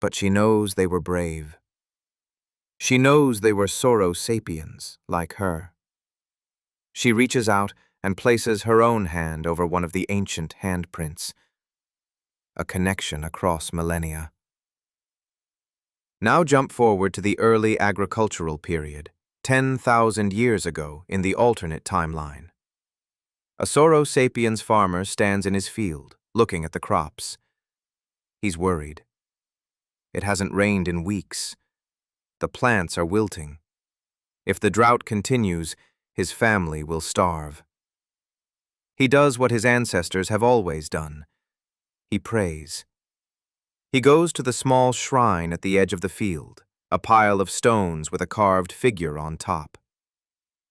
but she knows they were brave. She knows they were Saurosapiens, like her. She reaches out and places her own hand over one of the ancient handprints, a connection across millennia. Now jump forward to the early agricultural period, 10,000 years ago in the alternate timeline. A Saurosapiens farmer stands in his field, looking at the crops. He's worried. It hasn't rained in weeks. The plants are wilting. If the drought continues, his family will starve. He does what his ancestors have always done. He prays. He goes to the small shrine at the edge of the field, a pile of stones with a carved figure on top.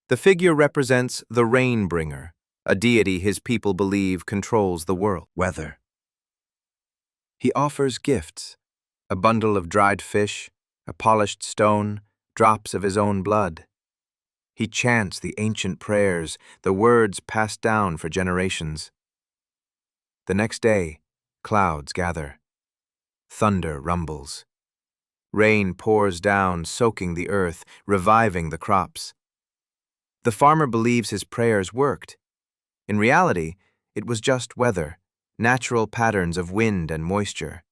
The figure represents the rain-bringer, a deity his people believe controls the world. Weather. He offers gifts, a bundle of dried fish, a polished stone, drops of his own blood. He chants the ancient prayers, the words passed down for generations. The next day, clouds gather. Thunder rumbles. Rain pours down, soaking the earth, reviving the crops. The farmer believes his prayers worked. In reality, it was just weather, natural patterns of wind and moisture.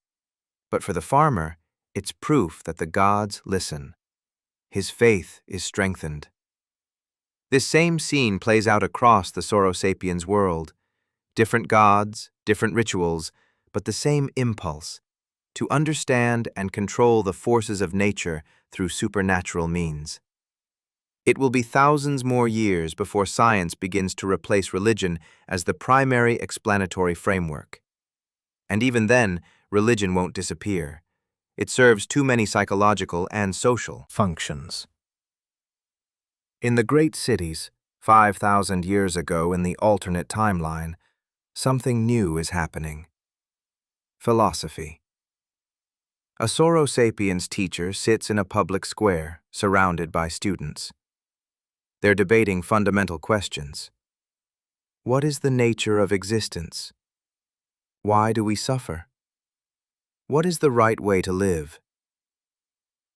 But for the farmer, it's proof that the gods listen. His faith is strengthened. This same scene plays out across the Saurosapiens world. Different gods, different rituals, but the same impulse, to understand and control the forces of nature through supernatural means. It will be thousands more years before science begins to replace religion as the primary explanatory framework. And even then, religion won't disappear. It serves too many psychological and social functions. In the great cities, 5,000 years ago in the alternate timeline, something new is happening. Philosophy. A Saurosapiens teacher sits in a public square, surrounded by students. They're debating fundamental questions. What is the nature of existence? Why do we suffer? What is the right way to live?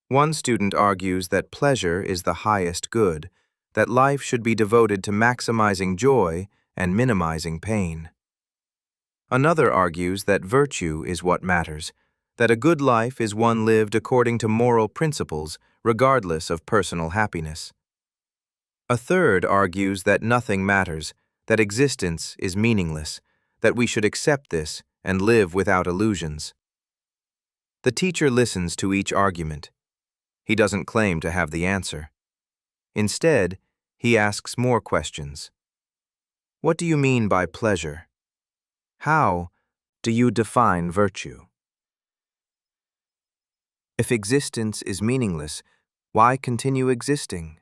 One student argues that pleasure is the highest good, that life should be devoted to maximizing joy and minimizing pain. Another argues that virtue is what matters, that a good life is one lived according to moral principles, regardless of personal happiness. A third argues that nothing matters, that existence is meaningless, that we should accept this and live without illusions. The teacher listens to each argument. He doesn't claim to have the answer. Instead, he asks more questions. What do you mean by pleasure? How do you define virtue? If existence is meaningless, why continue existing?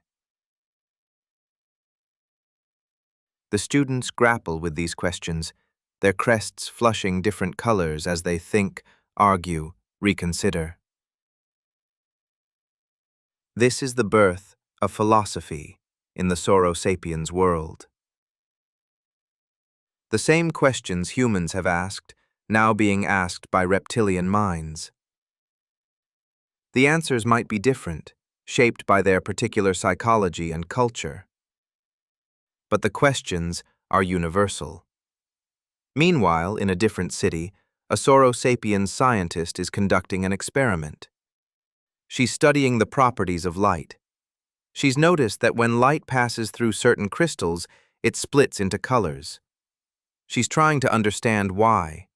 The students grapple with these questions, their crests flushing different colors as they think, argue, reconsider. This is the birth of philosophy in the Saurosapiens world. The same questions humans have asked, now being asked by reptilian minds. The answers might be different, shaped by their particular psychology and culture. But the questions are universal. Meanwhile, in a different city, a Sauro sapiens scientist is conducting an experiment. She's studying the properties of light. She's noticed that when light passes through certain crystals, it splits into colors. She's trying to understand why.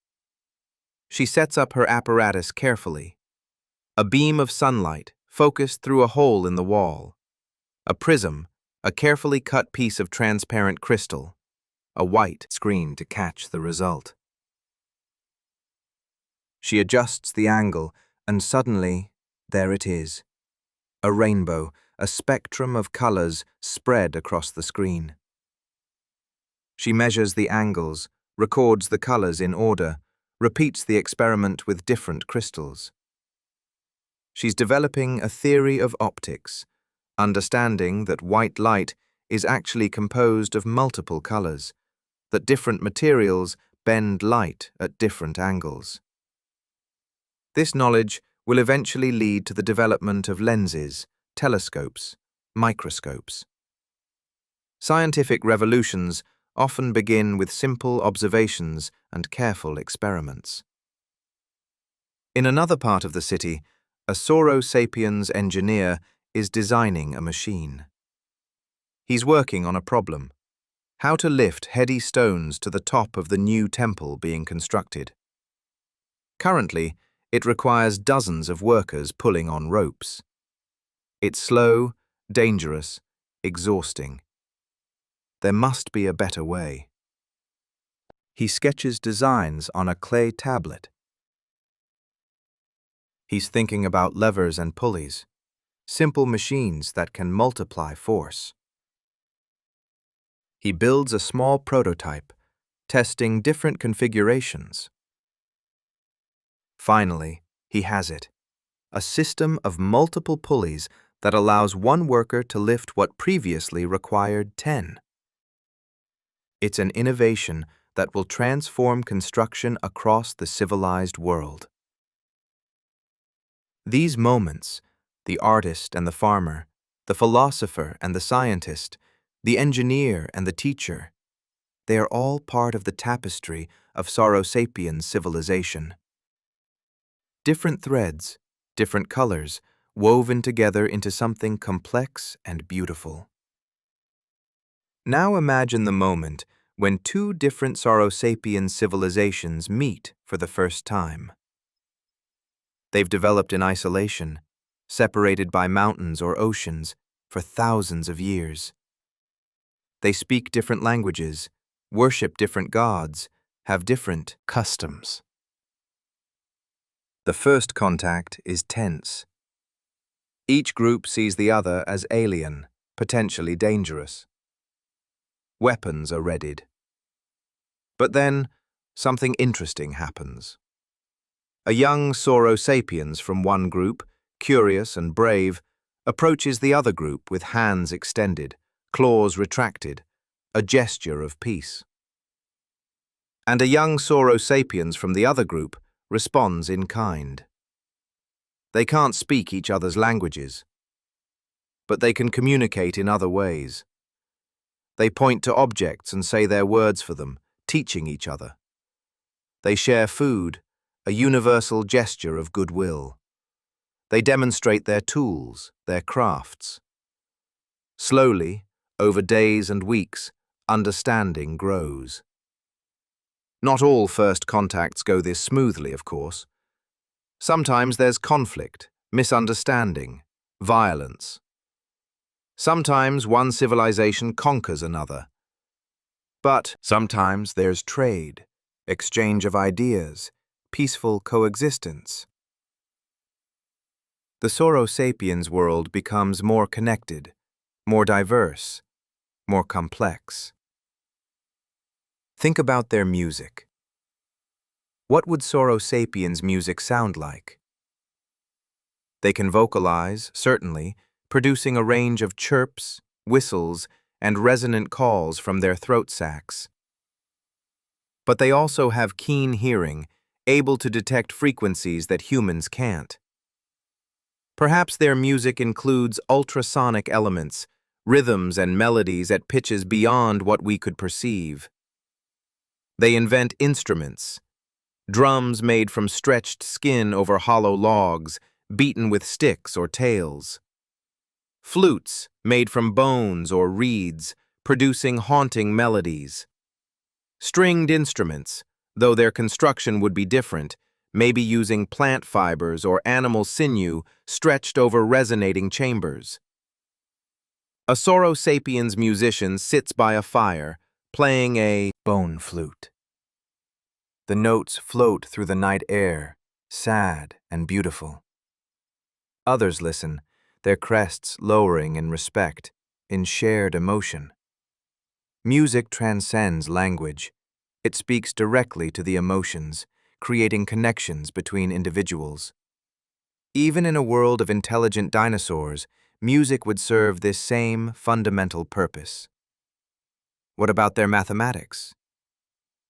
She sets up her apparatus carefully. A beam of sunlight focused through a hole in the wall. A prism, a carefully cut piece of transparent crystal. A white screen to catch the result. She adjusts the angle, and suddenly, there it is. A rainbow, a spectrum of colors spread across the screen. She measures the angles, records the colors in order, repeats the experiment with different crystals. She's developing a theory of optics, understanding that white light is actually composed of multiple colors, that different materials bend light at different angles. This knowledge will eventually lead to the development of lenses, telescopes, microscopes. Scientific revolutions often begin with simple observations and careful experiments. In another part of the city, a Sauro sapiens engineer is designing a machine. He's working on a problem: how to lift heady stones to the top of the new temple being constructed. Currently, it requires dozens of workers pulling on ropes. It's slow, dangerous, exhausting. There must be a better way. He sketches designs on a clay tablet. He's thinking about levers and pulleys, simple machines that can multiply force. He builds a small prototype, testing different configurations. Finally, he has it, a system of multiple pulleys that allows one worker to lift what previously required 10. It's an innovation that will transform construction across the civilized world. These moments, the artist and the farmer, the philosopher and the scientist, the engineer and the teacher, they are all part of the tapestry of Sauro sapiens civilization. Different threads, different colors, woven together into something complex and beautiful. Now imagine the moment when two different Sauro sapiens civilizations meet for the first time. They've developed in isolation, separated by mountains or oceans, for thousands of years. They speak different languages, worship different gods, have different customs. The first contact is tense. Each group sees the other as alien, potentially dangerous. Weapons are readied. But then, something interesting happens. A young Sauro sapiens from one group, curious and brave, approaches the other group with hands extended, claws retracted, a gesture of peace. And a young Sauro sapiens from the other group responds in kind. They can't speak each other's languages, but they can communicate in other ways. They point to objects and say their words for them, teaching each other. They share food, a universal gesture of goodwill. They demonstrate their tools, their crafts. Slowly, over days and weeks, understanding grows. Not all first contacts go this smoothly, of course. Sometimes there's conflict, misunderstanding, violence. Sometimes one civilization conquers another. But sometimes there's trade, exchange of ideas, peaceful coexistence. The Sauro sapiens world becomes more connected, more diverse, more complex. Think about their music. What would Sauro sapiens music sound like? They can vocalize, certainly, producing a range of chirps, whistles, and resonant calls from their throat sacs. But they also have keen hearing, able to detect frequencies that humans can't. Perhaps their music includes ultrasonic elements, rhythms and melodies at pitches beyond what we could perceive. They invent instruments, drums made from stretched skin over hollow logs, beaten with sticks or tails. Flutes made from bones or reeds, producing haunting melodies. Stringed instruments, though their construction would be different, maybe using plant fibers or animal sinew stretched over resonating chambers. A Sauro sapiens musician sits by a fire, playing a bone flute. The notes float through the night air, sad and beautiful. Others listen, their crests lowering in respect, in shared emotion. Music transcends language. It speaks directly to the emotions, creating connections between individuals. Even in a world of intelligent dinosaurs, music would serve this same fundamental purpose. What about their mathematics?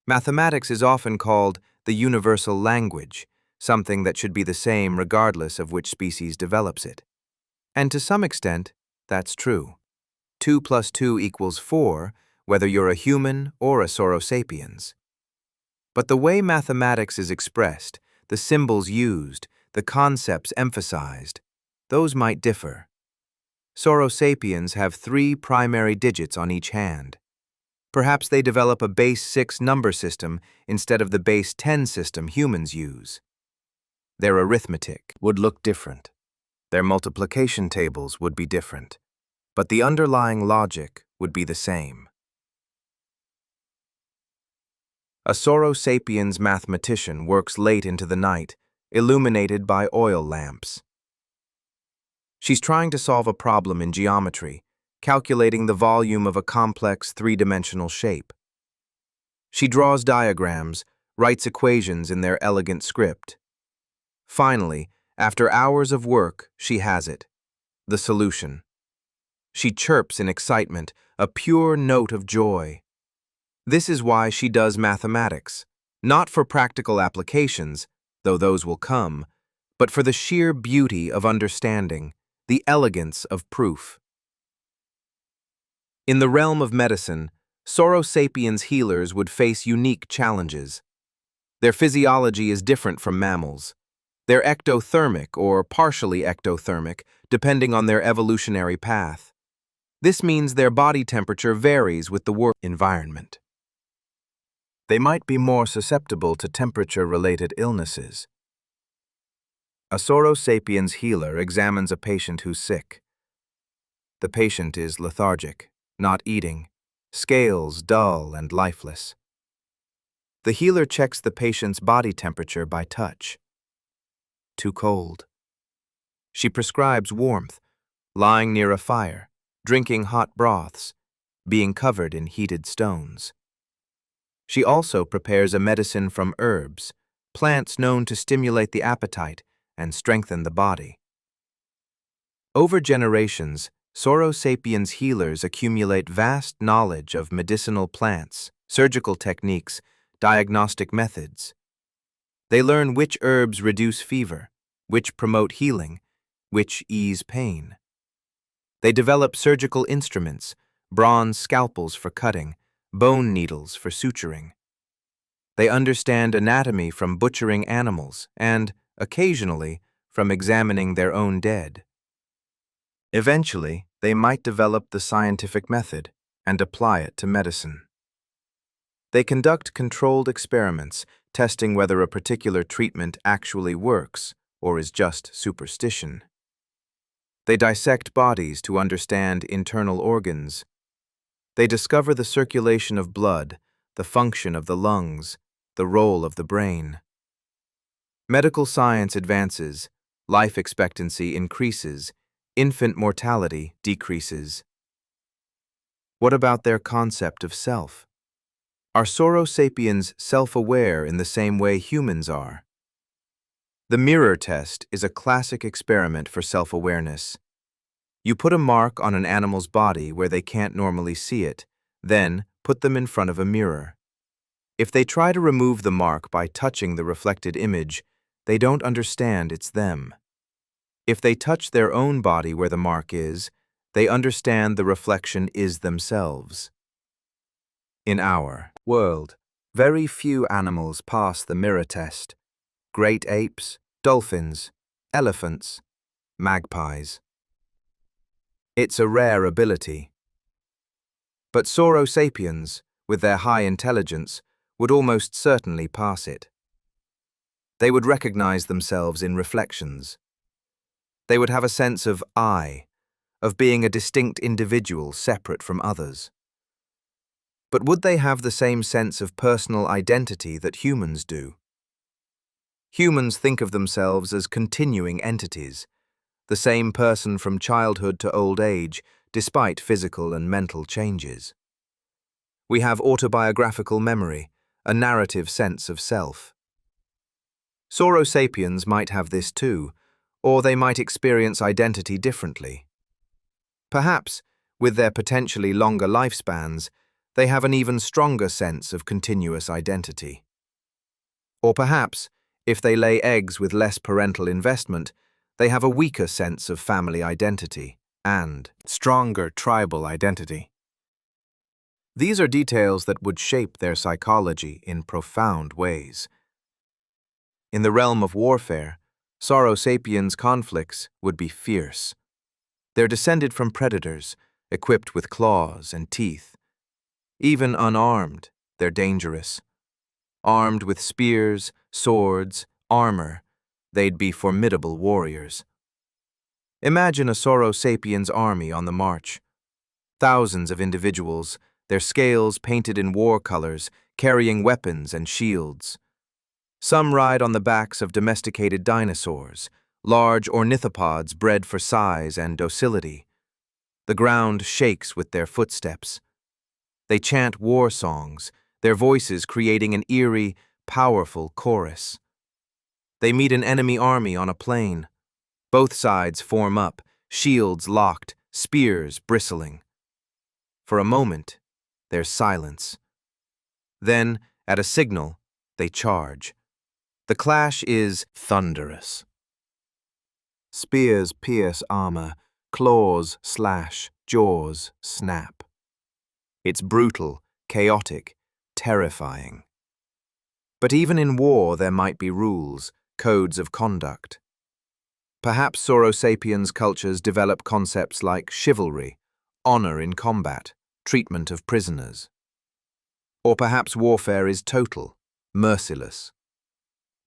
Mathematics is often called the universal language, something that should be the same regardless of which species develops it. And to some extent, that's true. 2 plus 2 equals 4, whether you're a human or a Sauro sapiens. But the way mathematics is expressed, the symbols used, the concepts emphasized, those might differ. Sauro sapiens have 3 primary digits on each hand. Perhaps they develop a base 6 number system instead of the base 10 system humans use. Their arithmetic would look different. Their multiplication tables would be different. But the underlying logic would be the same. A Sauro sapiens mathematician works late into the night, illuminated by oil lamps. She's trying to solve a problem in geometry, calculating the volume of a complex 3-dimensional shape. She draws diagrams, writes equations in their elegant script. Finally, after hours of work, she has it, the solution. She chirps in excitement, a pure note of joy. This is why she does mathematics, not for practical applications, though those will come, but for the sheer beauty of understanding, the elegance of proof. In the realm of medicine, Sauro sapiens healers would face unique challenges. Their physiology is different from mammals. They're ectothermic or partially ectothermic, depending on their evolutionary path. This means their body temperature varies with the work environment. They might be more susceptible to temperature-related illnesses. A Sauro sapiens healer examines a patient who's sick. The patient is lethargic, not eating, scales dull and lifeless. The healer checks the patient's body temperature by touch. Too cold. She prescribes warmth, lying near a fire, drinking hot broths, being covered in heated stones. She also prepares a medicine from herbs, plants known to stimulate the appetite and strengthen the body. Over generations, Sauro sapiens healers accumulate vast knowledge of medicinal plants, surgical techniques, diagnostic methods. They learn which herbs reduce fever, which promote healing, which ease pain. They develop surgical instruments, bronze scalpels for cutting, bone needles for suturing. They understand anatomy from butchering animals and, occasionally, from examining their own dead. Eventually, they might develop the scientific method and apply it to medicine. They conduct controlled experiments, testing whether a particular treatment actually works or is just superstition. They dissect bodies to understand internal organs. They discover the circulation of blood, the function of the lungs, the role of the brain. Medical science advances, life expectancy increases, infant mortality decreases. What about their concept of self? Are Sauro sapiens self-aware in the same way humans are? The mirror test is a classic experiment for self-awareness. You put a mark on an animal's body where they can't normally see it, then put them in front of a mirror. If they try to remove the mark by touching the reflected image, they don't understand it's them. If they touch their own body where the mark is, they understand the reflection is themselves. In our world, very few animals pass the mirror test. Great apes, dolphins, elephants, magpies. It's a rare ability. But Saurosapiens, with their high intelligence, would almost certainly pass it. They would recognize themselves in reflections. They would have a sense of I, of being a distinct individual separate from others. But would they have the same sense of personal identity that humans do? Humans think of themselves as continuing entities, the same person from childhood to old age, despite physical and mental changes. We have autobiographical memory, a narrative sense of self. Saurosapiens might have this too, or they might experience identity differently. Perhaps, with their potentially longer lifespans, they have an even stronger sense of continuous identity. Or perhaps, if they lay eggs with less parental investment, they have a weaker sense of family identity and stronger tribal identity. These are details that would shape their psychology in profound ways. In the realm of warfare, Saurosapiens' conflicts would be fierce. They're descended from predators, equipped with claws and teeth. Even unarmed, they're dangerous. Armed with spears, swords, armor, they'd be formidable warriors. Imagine a Saurosapiens army on the march. Thousands of individuals, their scales painted in war colors, carrying weapons and shields. Some ride on the backs of domesticated dinosaurs, large ornithopods bred for size and docility. The ground shakes with their footsteps. They chant war songs, their voices creating an eerie, powerful chorus. They meet an enemy army on a plain. Both sides form up, shields locked, spears bristling. For a moment, there's silence. Then, at a signal, they charge. The clash is thunderous. Spears pierce armor, claws slash, jaws snap. It's brutal, chaotic, terrifying. But even in war there might be rules, codes of conduct. Perhaps Saurosapiens cultures develop concepts like chivalry, honor in combat, treatment of prisoners. Or perhaps warfare is total, merciless.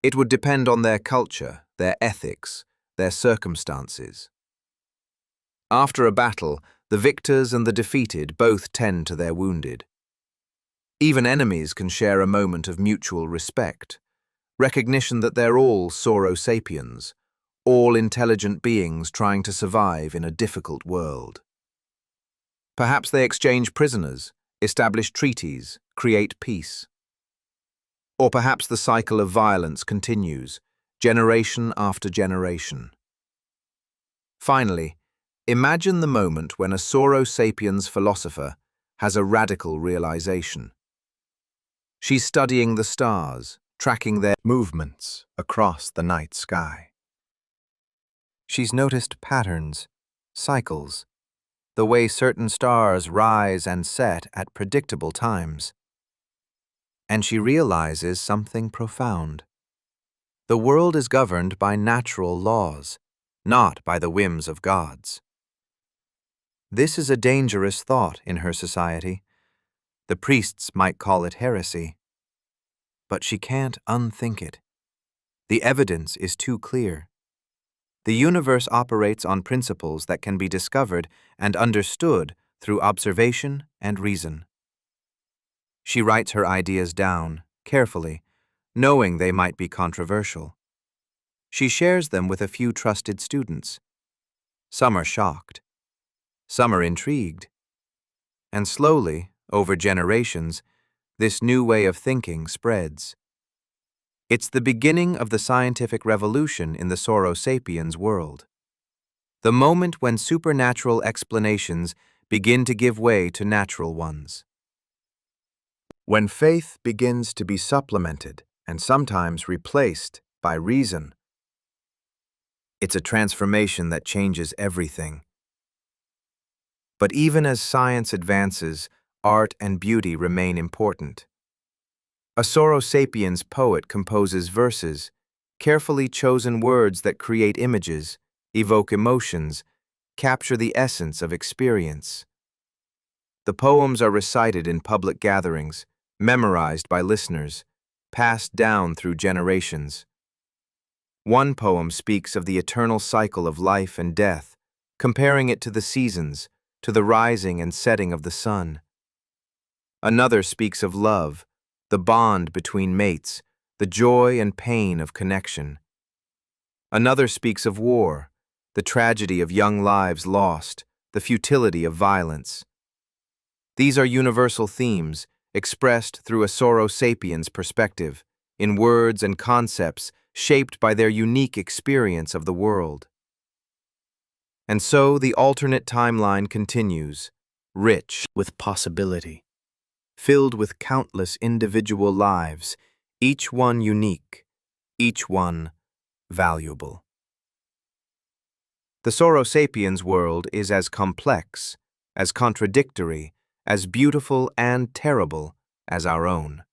It would depend on their culture, their ethics, their circumstances. After a battle, the victors and the defeated both tend to their wounded. Even enemies can share a moment of mutual respect, recognition that they're all Saurosapiens, all intelligent beings trying to survive in a difficult world. Perhaps they exchange prisoners, establish treaties, create peace. Or perhaps the cycle of violence continues, generation after generation. Finally, imagine the moment when a Saurosapiens philosopher has a radical realization. She's studying the stars, tracking their movements across the night sky. She's noticed patterns, cycles, the way certain stars rise and set at predictable times. And she realizes something profound. The world is governed by natural laws, not by the whims of gods. This is a dangerous thought in her society. The priests might call it heresy. But she can't unthink it. The evidence is too clear. The universe operates on principles that can be discovered and understood through observation and reason. She writes her ideas down, carefully, knowing they might be controversial. She shares them with a few trusted students. Some are shocked. Some are intrigued. And slowly, over generations, this new way of thinking spreads. It's the beginning of the scientific revolution in the Saurosapiens world. The moment when supernatural explanations begin to give way to natural ones. When faith begins to be supplemented and sometimes replaced by reason. It's a transformation that changes everything. But even as science advances, art and beauty remain important. A Sapiens poet composes verses, carefully chosen words that create images, evoke emotions, capture the essence of experience. The poems are recited in public gatherings, memorized by listeners, passed down through generations. One poem speaks of the eternal cycle of life and death, comparing it to the seasons, to the rising and setting of the sun. Another speaks of love, the bond between mates, the joy and pain of connection. Another speaks of war, the tragedy of young lives lost, the futility of violence. These are universal themes, expressed through a Sapiens perspective, in words and concepts shaped by their unique experience of the world. And so the alternate timeline continues, rich with possibility, filled with countless individual lives, each one unique, each one valuable. The Sapiens world is as complex, as contradictory, as beautiful and terrible as our own.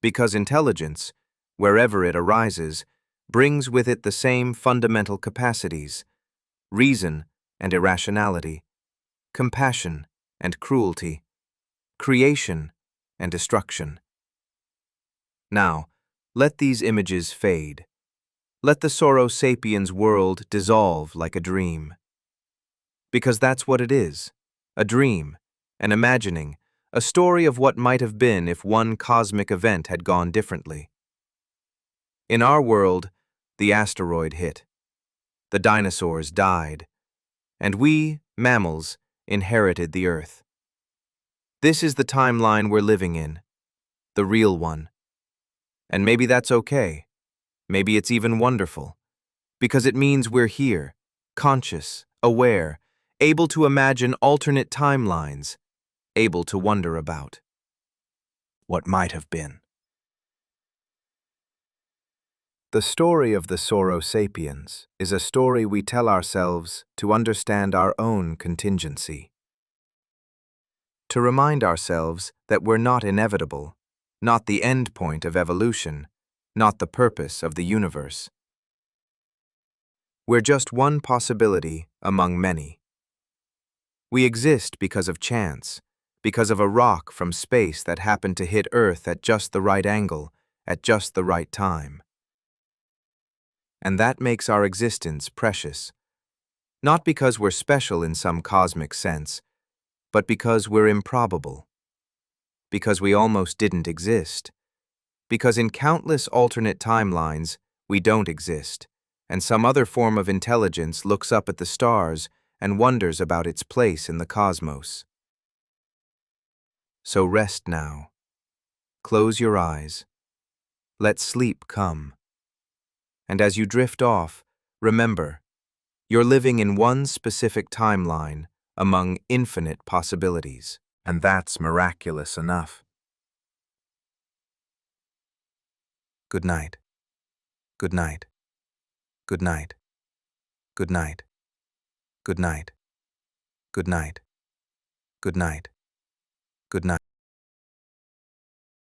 Because intelligence, wherever it arises, brings with it the same fundamental capacities: reason and irrationality, compassion and cruelty, creation and destruction. Now, let these images fade. Let the Sapiens world dissolve like a dream. Because that's what it is, a dream, an imagining, a story of what might have been if one cosmic event had gone differently. In our world, the asteroid hit. The dinosaurs died. And we, mammals, inherited the Earth. This is the timeline we're living in, the real one. And maybe that's okay. Maybe it's even wonderful. Because it means we're here, conscious, aware, able to imagine alternate timelines, able to wonder about what might have been. The story of the Sapiens is a story we tell ourselves to understand our own contingency. To remind ourselves that we're not inevitable, not the end point of evolution, not the purpose of the universe. We're just one possibility among many. We exist because of chance, because of a rock from space that happened to hit Earth at just the right angle, at just the right time. And that makes our existence precious, not because we're special in some cosmic sense, but because we're improbable, because we almost didn't exist, because in countless alternate timelines we don't exist, and some other form of intelligence looks up at the stars and wonders about its place in the cosmos. So rest now. Close your eyes. Let sleep come. And as you drift off, remember, you're living in one specific timeline among infinite possibilities. And that's miraculous enough. Good night. Good night. Good night. Good night. Good night. Good night. Good night. Good night.